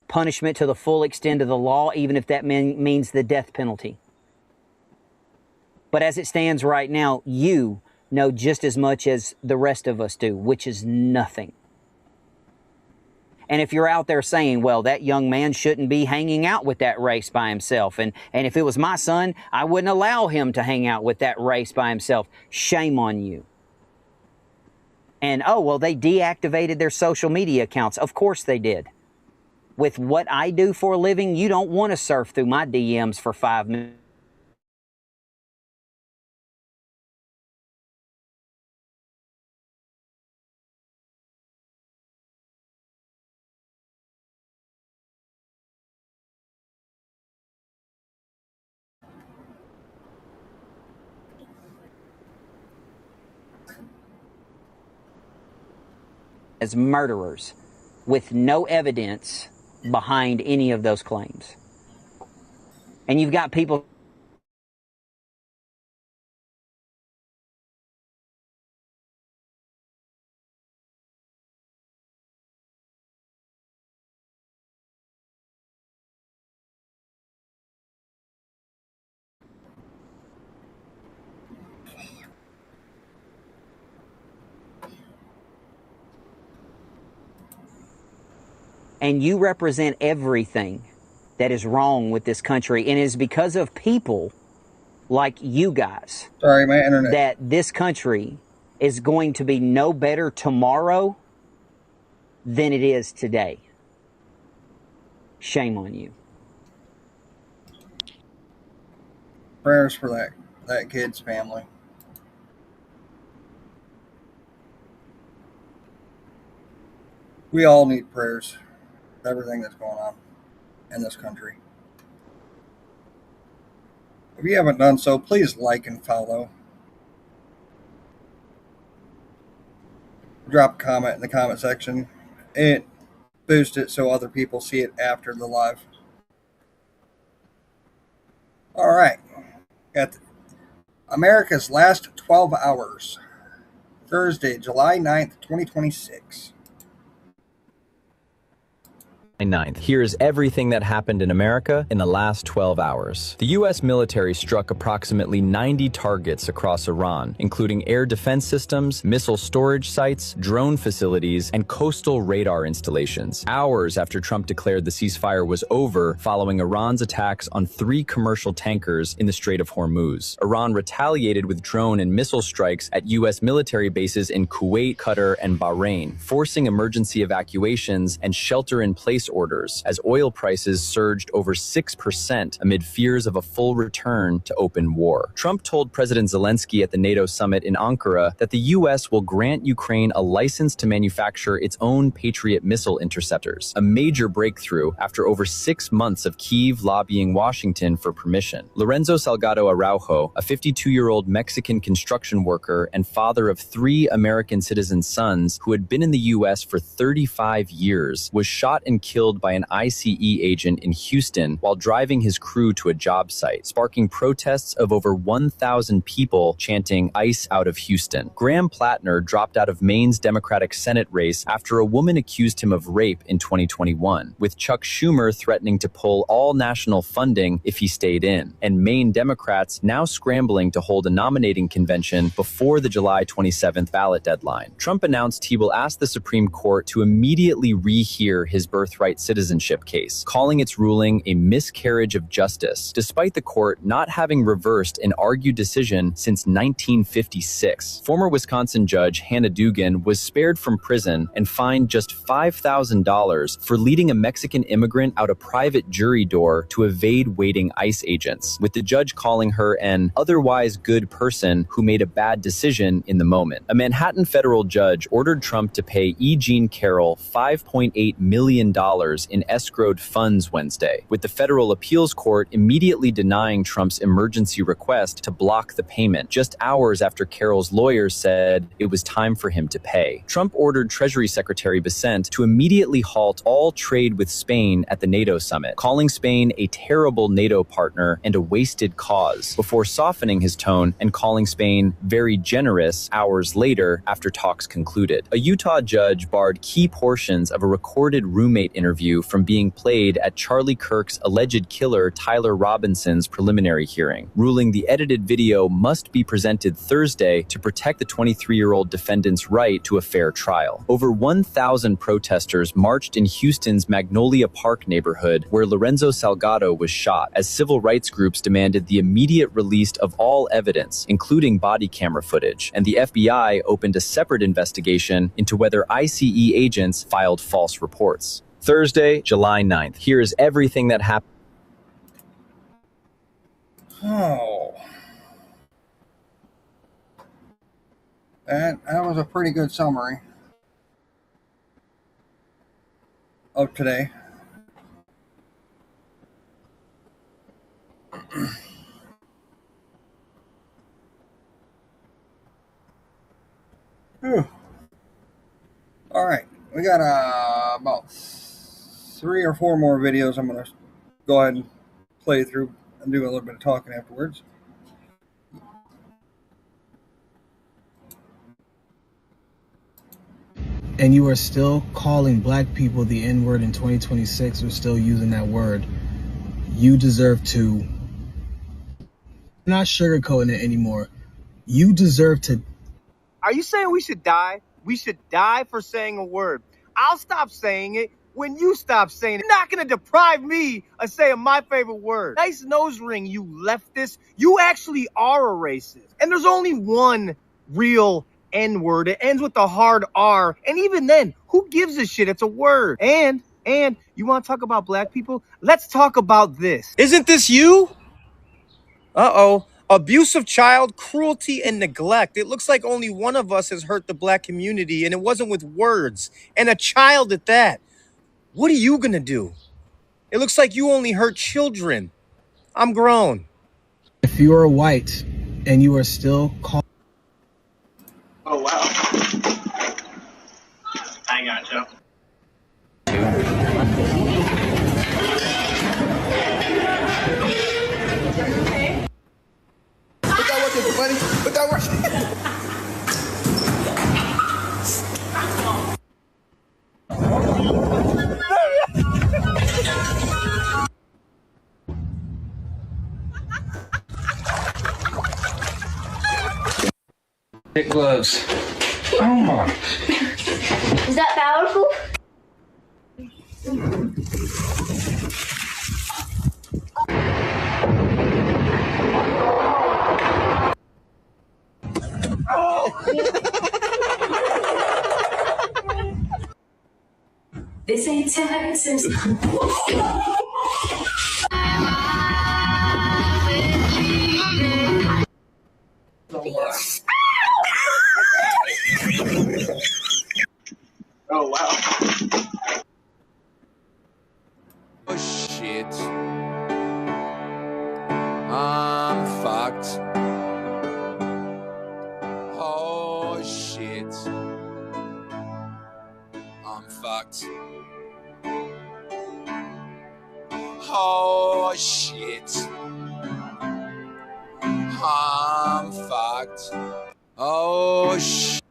punishment to the full extent of the law, even if that means the death penalty. But as it stands right now, you know just as much as the rest of us do, which is nothing. And if you're out there saying, well, that young man shouldn't be hanging out with that race by himself, and if it was my son, I wouldn't allow him to hang out with that race by himself, shame on you. And, oh, well, they deactivated their social media accounts. Of course they did. With what I do for a living, you don't want to surf through my DMs for 5 minutes. As murderers with no evidence behind any of those claims. And you've got people and you represent everything that is wrong with this country. And it is because of people like you guys that this country is going to be no better tomorrow than it is today. Shame on you. Prayers for that kid's family. We all need prayers. Everything that's going on in this country. If you haven't done so, please like and follow. Drop a comment in the comment section. It boosts it so other people see it after the live. All right. Got America's last 12 hours. Thursday, July 9th, 2026. 9th. Here's everything that happened in America in the last 12 hours. The U.S. military struck approximately 90 targets across Iran, including air defense systems, missile storage sites, drone facilities, and coastal radar installations. Hours after Trump declared the ceasefire was over following Iran's attacks on 3 commercial tankers in the Strait of Hormuz. Iran retaliated with drone and missile strikes at U.S. military bases in Kuwait, Qatar, and Bahrain, forcing emergency evacuations and shelter-in-place orders as oil prices surged over 6% amid fears of a full return to open war. Trump told President Zelensky at the NATO summit in Ankara that the U.S. will grant Ukraine a license to manufacture its own Patriot missile interceptors, a major breakthrough after over 6 months of Kyiv lobbying Washington for permission. Lorenzo Salgado Araujo, a 52-year-old Mexican construction worker and father of 3 American citizen sons who had been in the U.S. for 35 years, was shot and killed by an ICE agent in Houston while driving his crew to a job site, sparking protests of over 1,000 people chanting "ICE out of Houston." Graham Plattner dropped out of Maine's Democratic Senate race after a woman accused him of rape in 2021, with Chuck Schumer threatening to pull all national funding if he stayed in, and Maine Democrats now scrambling to hold a nominating convention before the July 27th ballot deadline. Trump announced he will ask the Supreme Court to immediately rehear his birthright citizenship case, calling its ruling a miscarriage of justice, despite the court not having reversed an argued decision since 1956. Former Wisconsin Judge Hannah Dugan was spared from prison and fined just $5,000 for leading a Mexican immigrant out a private jury door to evade waiting ICE agents, with the judge calling her an otherwise good person who made a bad decision in the moment. A Manhattan federal judge ordered Trump to pay E. Jean Carroll $5.8 million in escrowed funds Wednesday, with the federal appeals court immediately denying Trump's emergency request to block the payment, just hours after Carroll's lawyers said it was time for him to pay. Trump ordered Treasury Secretary Bessent to immediately halt all trade with Spain at the NATO summit, calling Spain a terrible NATO partner and a wasted cause, before softening his tone and calling Spain very generous hours later after talks concluded. A Utah judge barred key portions of a recorded roommate interview from being played at Charlie Kirk's alleged killer Tyler Robinson's preliminary hearing, ruling the edited video must be presented Thursday to protect the 23-year-old defendant's right to a fair trial. Over 1,000 protesters marched in Houston's Magnolia Park neighborhood where Lorenzo Salgado was shot, as civil rights groups demanded the immediate release of all evidence, including body camera footage, and the FBI opened a separate investigation into whether ICE agents filed false reports. Thursday, July 9th. Here's everything that happened. Oh. That was a pretty good summary of today. Whew. All right, we got about 3 or 4 more videos. I'm going to go ahead and play through and do a little bit of talking afterwards. And you are still calling black people the N-word in 2026. We're still using that word. You deserve to. I'm not sugarcoating it anymore. You deserve to. Are you saying we should die? We should die for saying a word. I'll stop saying it when you stop saying it. You're not going to deprive me of saying my favorite word. Nice nose ring, you leftist. You actually are a racist. And there's only one real N-word. It ends with the hard R. And even then, who gives a shit? It's a word. And you want to talk about black people? Let's talk about this. Isn't this you? Uh-oh. Abuse of child, cruelty, and neglect. It looks like only one of us has hurt the black community, and it wasn't with words. And a child at that. What are you going to do? It looks like you only hurt children. I'm grown. If you are white and you are still calling. Oh, wow. I gotcha. Put that work in, buddy. Put that work in. Hit gloves. Come on. Is that powerful? This ain't Texas. Oh, wow. Oh, shit. I'm fucked. Oh, shit. I'm fucked. Oh, shit. I'm fucked. Oh, shit.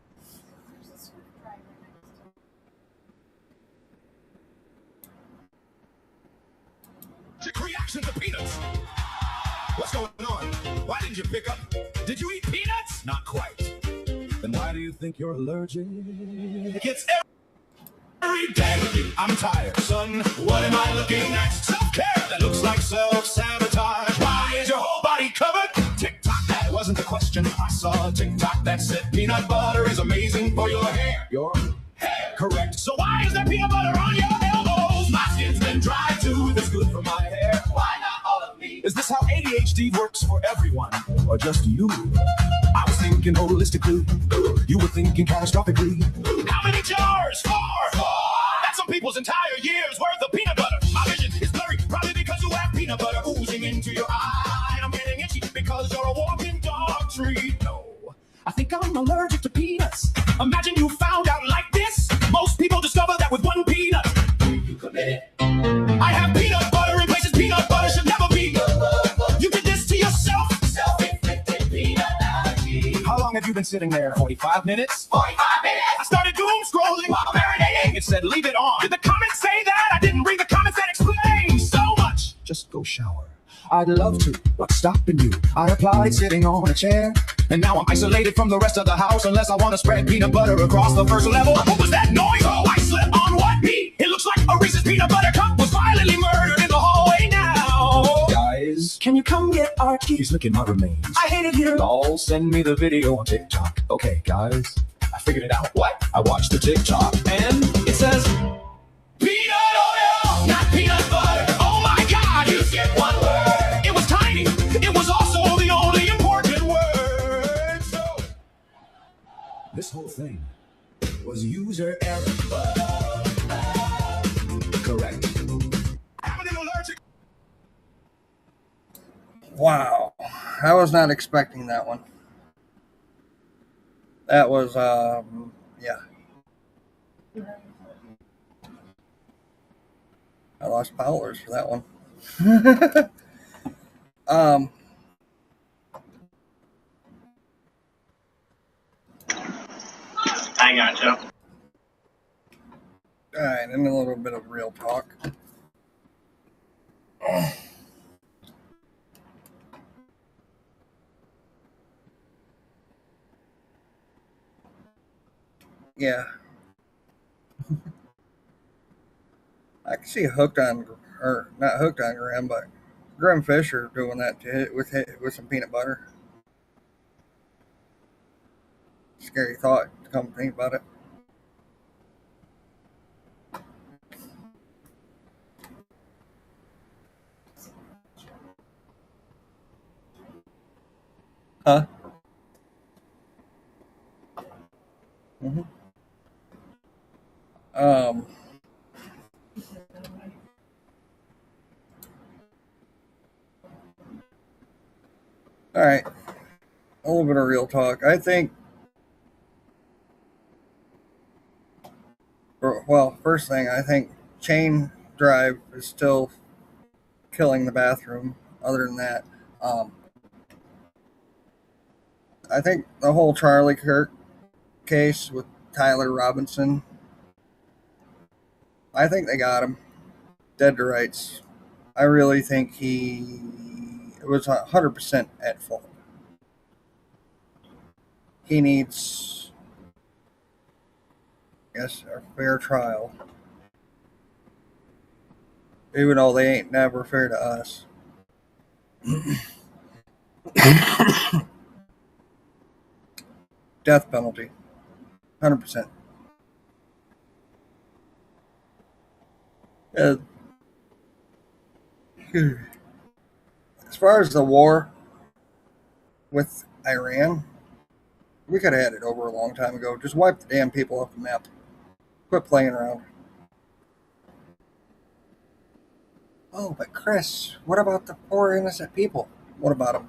Reaction to peanuts. What's going on? Why didn't you pick up? Did you eat peanuts? Not quite. Then why do you think you're allergic? It's every day. I'm tired, son. What am I looking at? Self-care that looks like self-sabotage. Why is your whole body covered? TikTok, that wasn't the question. I saw a TikTok that said peanut butter is amazing for your hair. Your hair, correct. So why is there peanut butter on your elbows? My skin's been dry too. That's good for my hair. Why not all of me? Is this how ADHD works for everyone? Or just you? I was thinking holistically. You were thinking catastrophically. How many jars? Four! That's some people's entire year's worth of peanut butter. My vision is blurry, probably because you have peanut butter oozing into your eye. And I'm getting itchy because you're a walking dog treat. No, I think I'm allergic to peanuts. Imagine you found out like this. Most people discover that with one peanut. You committed. I have peanut butter in places peanut butter should never be. You did this to yourself. Self-inflicted peanut allergy. How long have you been sitting there? 45 minutes? 45 minutes! I started doom scrolling while marinating. It said leave it on. Did the comments say that? I didn't read the comments that explain so much. Just go shower. I'd love to. What's stopping you? I applied sitting on a chair. And now I'm isolated from the rest of the house unless I want to spread peanut butter across the first level. What was that noise? Oh, I slept on what? Me? It looks like a Reese's peanut butter cup was violently murdered in the hallway now. Guys, can you come get our key? He's licking my remains. I hate it here. All send me the video on TikTok. Okay, guys, I figured it out. What? I watched the TikTok and it says peanut oil, not peanut butter. Oh my God, you skipped one word. It was tiny. It was also the only important word. So this whole thing was user error. Correct. I'm an allergic. Wow. I was not expecting that one. That was, yeah. I lost followers for that one. I gotcha. All right, and a little bit of real talk. Yeah. I can see hooked on, or not hooked on Grim, but Grim Fisher doing that to hit with some peanut butter. Scary thought to come think about it. Huh? Mm-hmm. All right. A little bit of real talk. I think, well, first thing, I think chain drive is still killing the bathroom. Other than that, I think the whole Charlie Kirk case with Tyler Robinson, I think they got him dead to rights. I really think he was 100% at fault. He needs, I guess, a fair trial. Even though they ain't never fair to us. Death penalty. 100%. Uh, as far as the war with Iran, we could have had it over a long time ago. Just wipe the damn people off the map. Quit playing around. Oh, but Chris, what about the poor innocent people? What about them?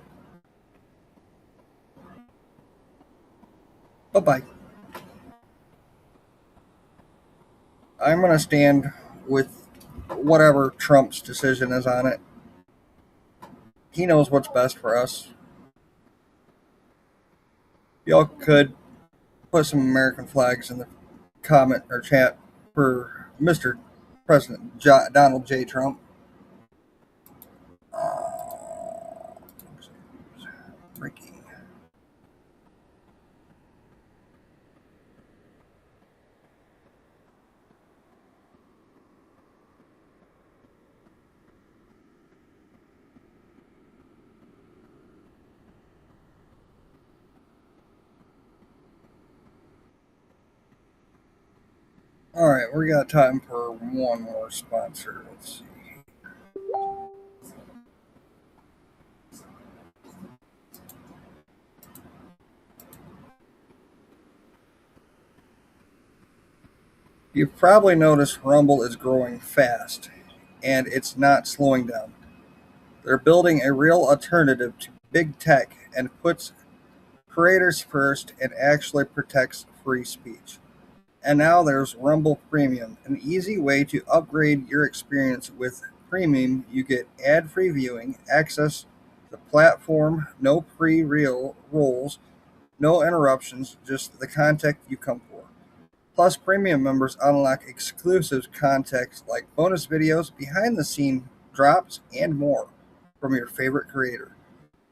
Bye-bye. I'm going to stand with whatever Trump's decision is on it. He knows what's best for us. Y'all could put some American flags in the comment or chat for Mr. President Donald J. Trump. Ricky. All right, we got time for one more sponsor. Let's see. You've probably noticed Rumble is growing fast, and it's not slowing down. They're building a real alternative to big tech and puts creators first and actually protects free speech. And now there's Rumble Premium, an easy way to upgrade your experience. With Premium, you get ad-free viewing, access to the platform, no pre-reel rolls, no interruptions, just the content you come for. Plus, Premium members unlock exclusive content like bonus videos, behind-the-scene drops, and more from your favorite creator.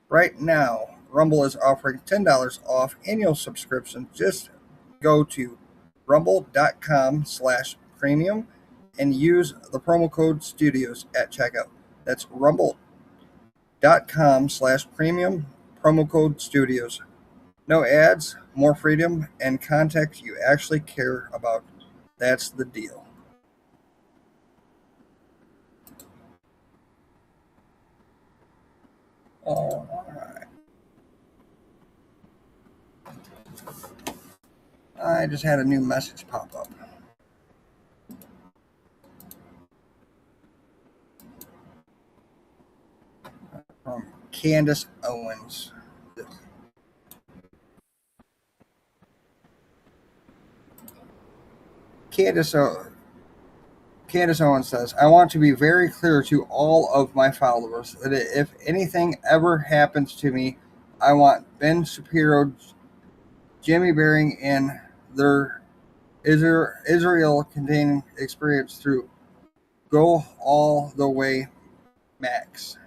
Right now, Rumble is offering $10 off annual subscription. Just go to rumble.com/premium and use the promo code studios at checkout. That's rumble.com/premium, promo code studios. No ads, more freedom, and content you actually care about. That's the deal. All right. I just had a new message pop up. From Candace Owens. Candace Owens says, I want to be very clear to all of my followers that if anything ever happens to me, I want Ben Shapiro, Jimmy Bering, and their Israel containing experience through Go All the Way Max.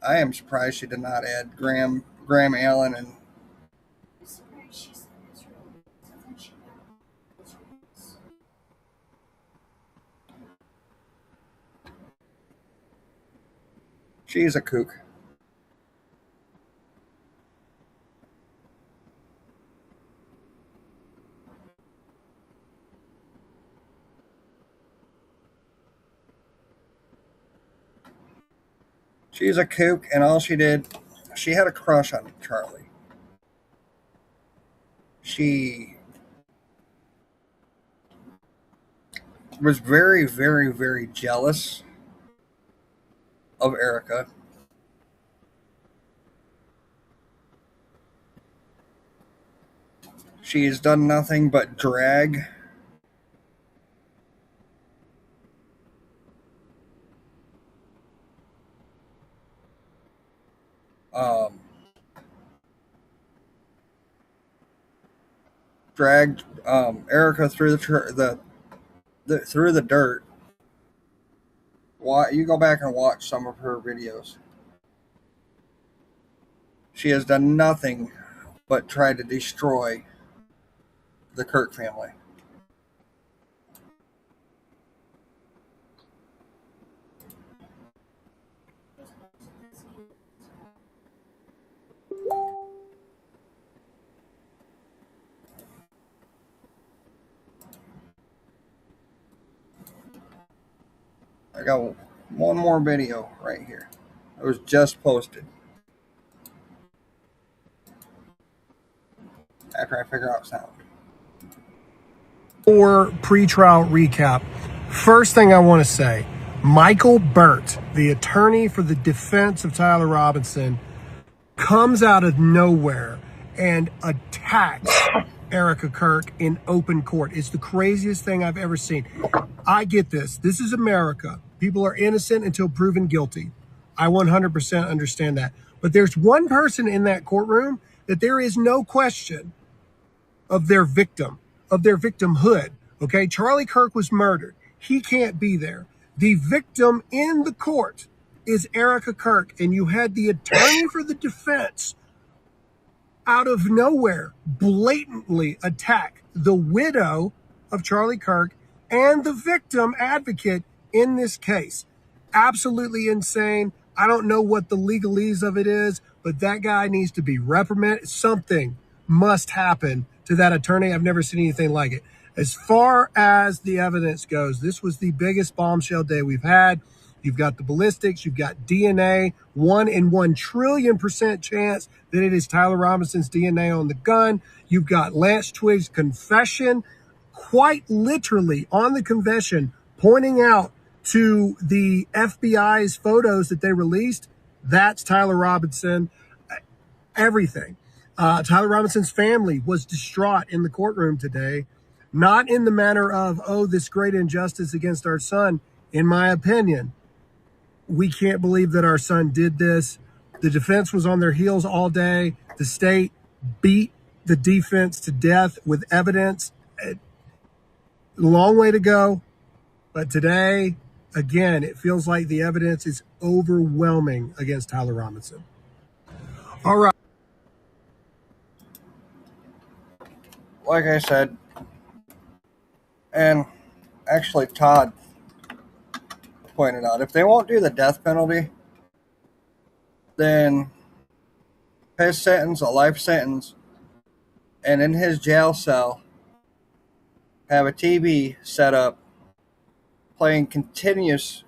I am surprised she did not add Graham Allen and she's a kook. She's a kook, and all she did, she had a crush on Charlie. She was very, very, very jealous of Erica. She has done nothing but drag dragged Erica through the through the dirt. Why you go back and watch some of her videos? She has done nothing but try to destroy the Kirk family. I got one more video right here. It was just posted. After I figure out sound. For pretrial recap, first thing I want to say, Michael Burt, the attorney for the defense of Tyler Robinson, comes out of nowhere and attacks Erica Kirk in open court. It's the craziest thing I've ever seen. I get this. This is America. People are innocent until proven guilty. I 100% understand that. But there's one person in that courtroom that there is no question of their victim, of their victimhood. Okay, Charlie Kirk was murdered. He can't be there. The victim in the court is Erica Kirk, and you had the attorney for the defense out of nowhere blatantly attack the widow of Charlie Kirk and the victim advocate in this case. Absolutely insane. I don't know what the legalese of it is, but that guy needs to be reprimanded. Something must happen to that attorney. I've never seen anything like it. As far as the evidence goes, this was the biggest bombshell day we've had. You've got the ballistics, you've got DNA, 1 in 1 trillion% chance that it is Tyler Robinson's DNA on the gun. You've got Lance Twiggs' confession, quite literally on the confession, pointing out to the FBI's photos that they released. That's Tyler Robinson. Everything. Tyler Robinson's family was distraught in the courtroom today, not in the manner of, oh, this great injustice against our son. In my opinion, we can't believe that our son did this. The defense was on their heels all day. The state beat the defense to death with evidence. Long way to go. But today, again, it feels like the evidence is overwhelming against Tyler Robinson. All right. Like I said, and actually Todd pointed out, if they won't do the death penalty, then his sentence, a life sentence, and in his jail cell, have a TV set up playing continuous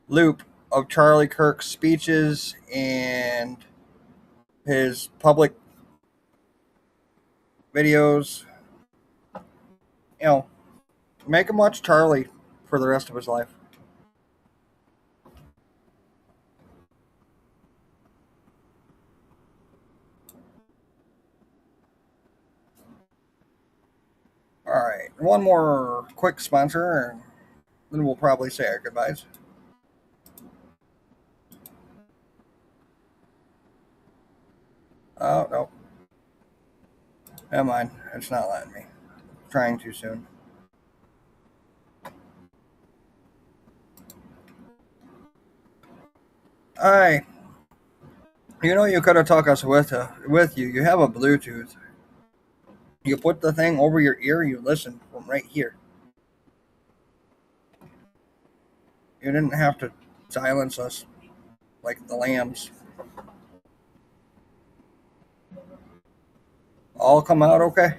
loop of Charlie Kirk's speeches and his public videos. You know, make him watch Charlie for the rest of his life. All right, one more quick sponsor, and then we'll probably say our goodbyes. Oh, no. Never mind. It's not letting me. Trying too soon. Alright. You know, you could have took us with you. You have a Bluetooth. You put the thing over your ear, you listen from right here. You didn't have to silence us like the lambs. All come out okay?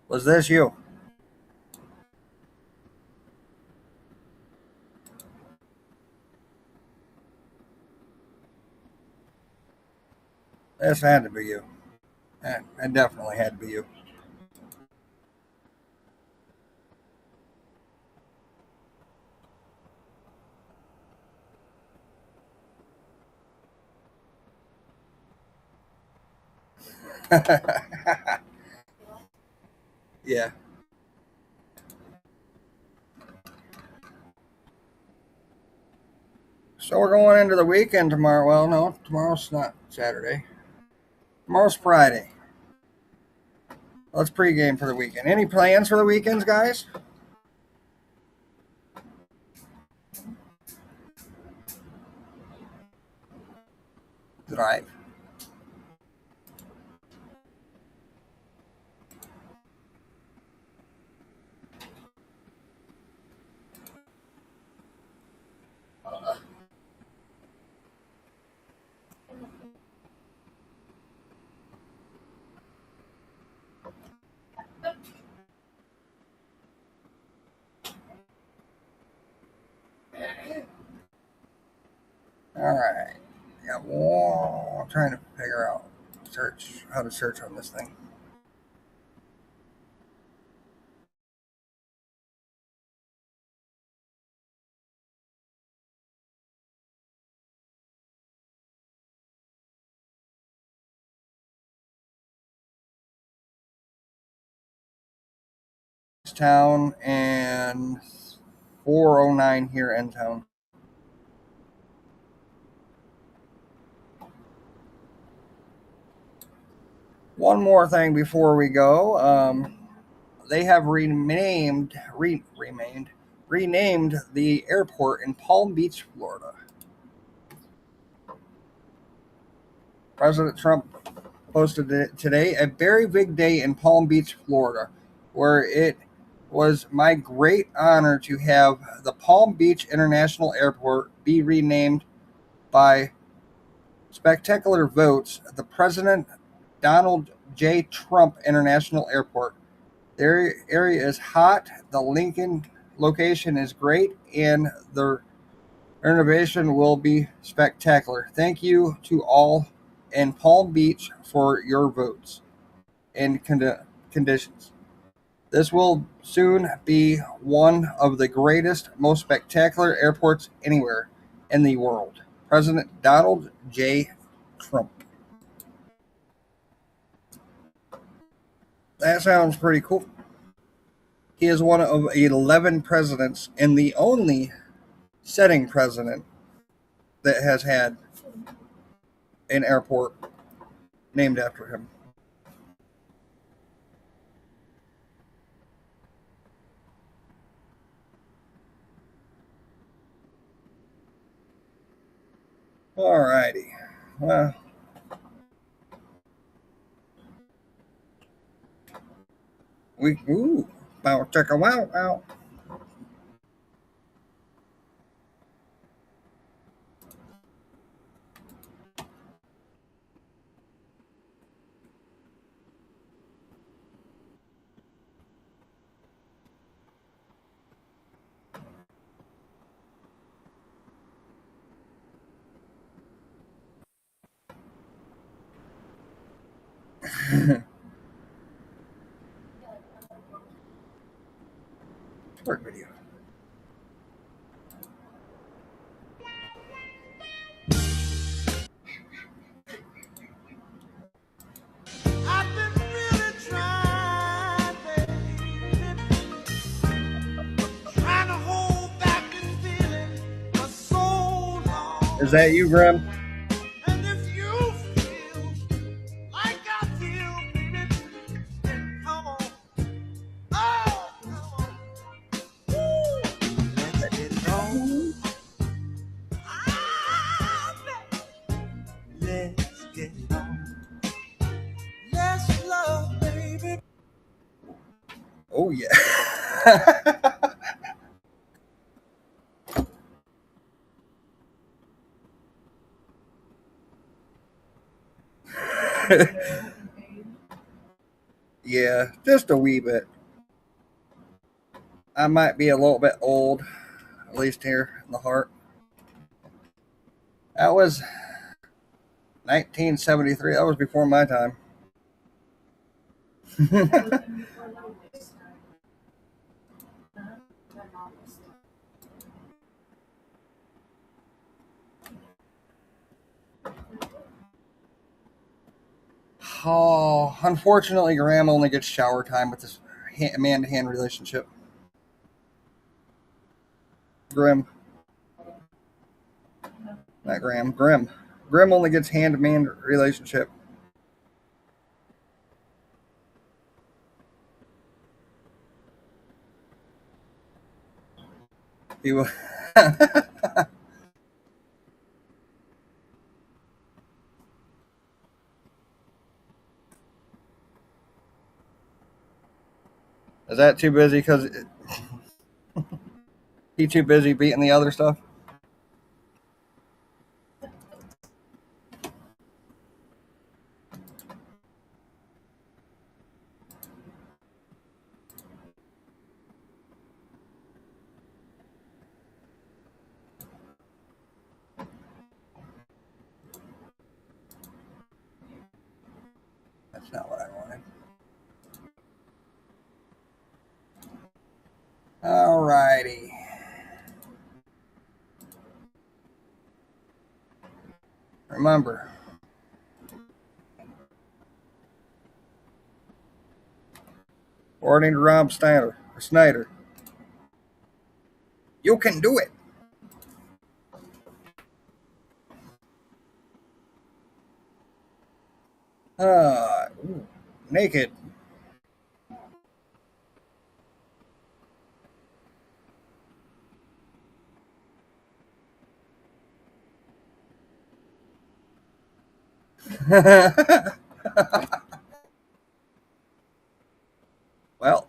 Was this you? This had to be you. It definitely had to be you. Yeah. So we're going into the weekend tomorrow. Well, no, tomorrow's not Saturday. Tomorrow's Friday. Let's pregame for the weekend. Any plans for the weekends, guys? Drive. All right. Yeah, well, I'm trying to figure out how to search on this thing. Town and 409 here in town. One more thing before we go. They have renamed the airport in Palm Beach, Florida. President Trump posted it today, a very big day in Palm Beach, Florida, where it was my great honor to have the Palm Beach International Airport be renamed by spectacular votes the President Donald J. Trump International Airport. Their area is hot, the Lincoln location is great, and the renovation will be spectacular. Thank you to all in Palm Beach for your votes and conditions. This will soon be one of the greatest, most spectacular airports anywhere in the world. President Donald J. Trump. That sounds pretty cool. He is one of 11 presidents and the only sitting president that has had an airport named after him. Alrighty. Well, bow chicka wow wow. Short video. Is that you, Grim? Oh, yeah. Yeah, just a wee bit. I might be a little bit old, at least here in the heart. That was 1973. That was before my time. Oh, unfortunately, Graham only gets shower time with this man-to-hand relationship. Grim. Not Graham. Grim. Grim only gets hand-to-man relationship He was. Is that too busy? Because he too busy beating the other stuff? That's not what I wanted. Alrighty. Remember, according to Rob Snyder, you can do it. Naked. Well,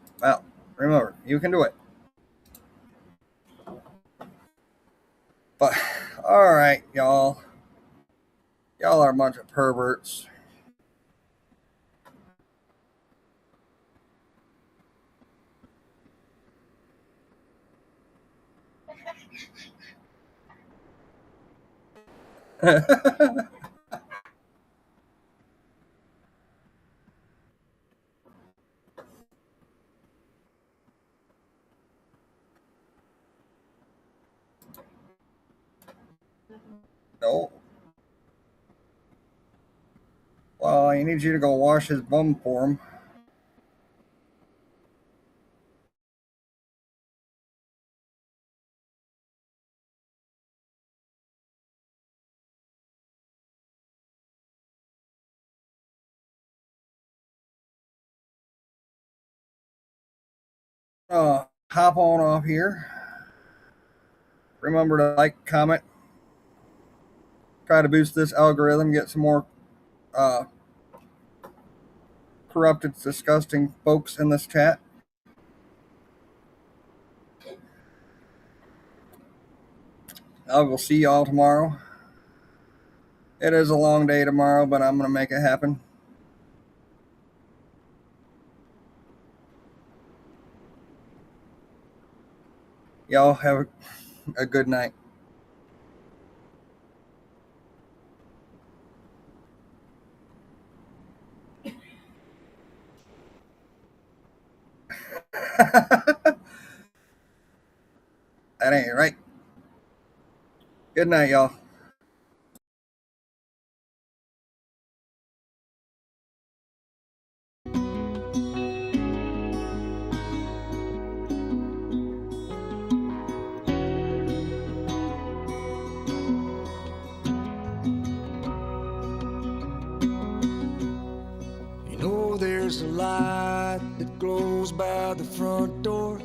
remember, you can do it. But, alright, y'all. Y'all are a bunch of perverts. No. Well, he needs you to go wash his bum for him. Hop on off here. Remember to like, comment, try to boost this algorithm, get some more corrupted, disgusting folks in this chat. I will see y'all tomorrow. It is a long day tomorrow, but I'm going to make it happen. Y'all have a good night. That ain't right. Good night, y'all. You know there's a light that glows by the front door.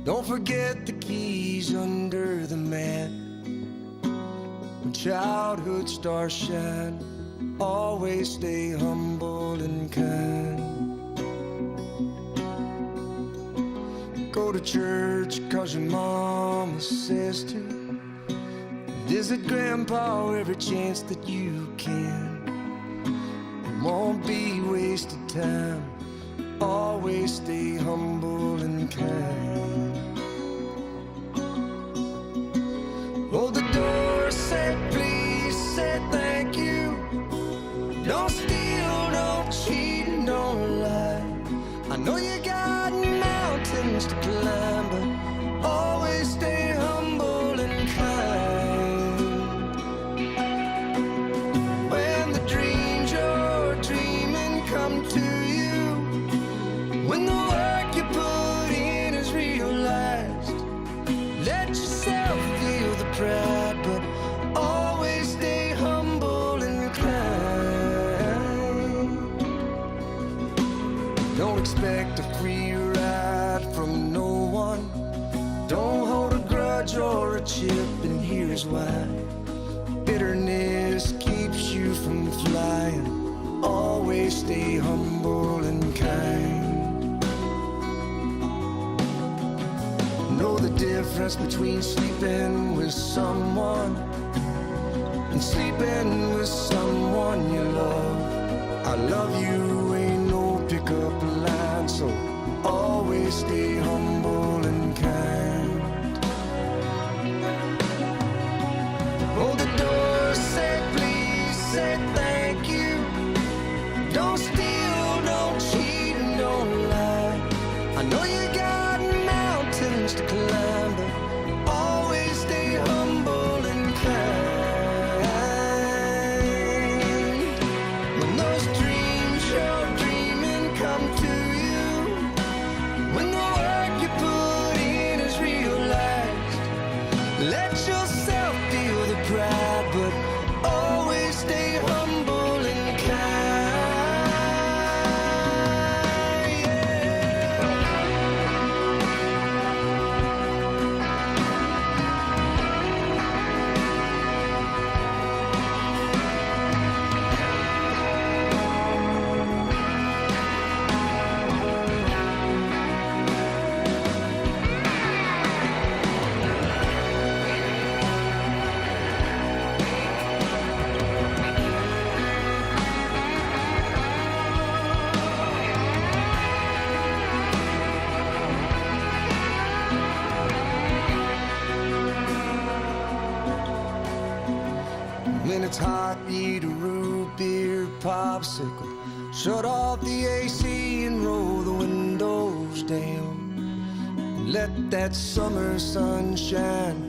Don't forget the keys under the mat. When childhood stars shine, always stay humble and kind. Go to church 'cause your mama says to. Visit grandpa every chance that you can. It won't be wasted time. Always stay humble and kind. Hold the door, say please, say thank you. Don't steal, don't cheat, and don't lie. I know you got mountains to climb, but always stay humble and kind. When the dreams you're dreaming come to you, when the work you put in is realized, let yourself feel the pride, but always stay humble and kind. Don't expect a free ride from no stay humble and kind. Know the difference between sleeping with someone and sleeping with someone you love. I love you ain't no pickup line, so always stay humble and kind. Hold the door, say please, say thank you. Don't steal, don't cheat, and don't lie. I know you got mountains to climb, but always stay humble and kind. When those dreams you're dreaming come to you, when the work you put in is realized, let yourself feel the pride, but always stay humble and kind. When it's hot, eat a root beer popsicle. Shut off the AC and roll the windows down. Let that summer sun shine.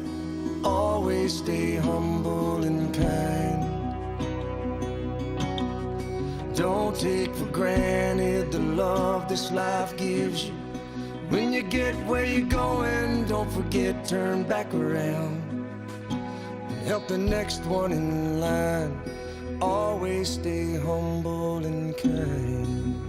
Always stay humble and kind. Don't take for granted the love this life gives you. When you get where you're going, don't forget, turn back around. Help the next one in line. Always stay humble and kind.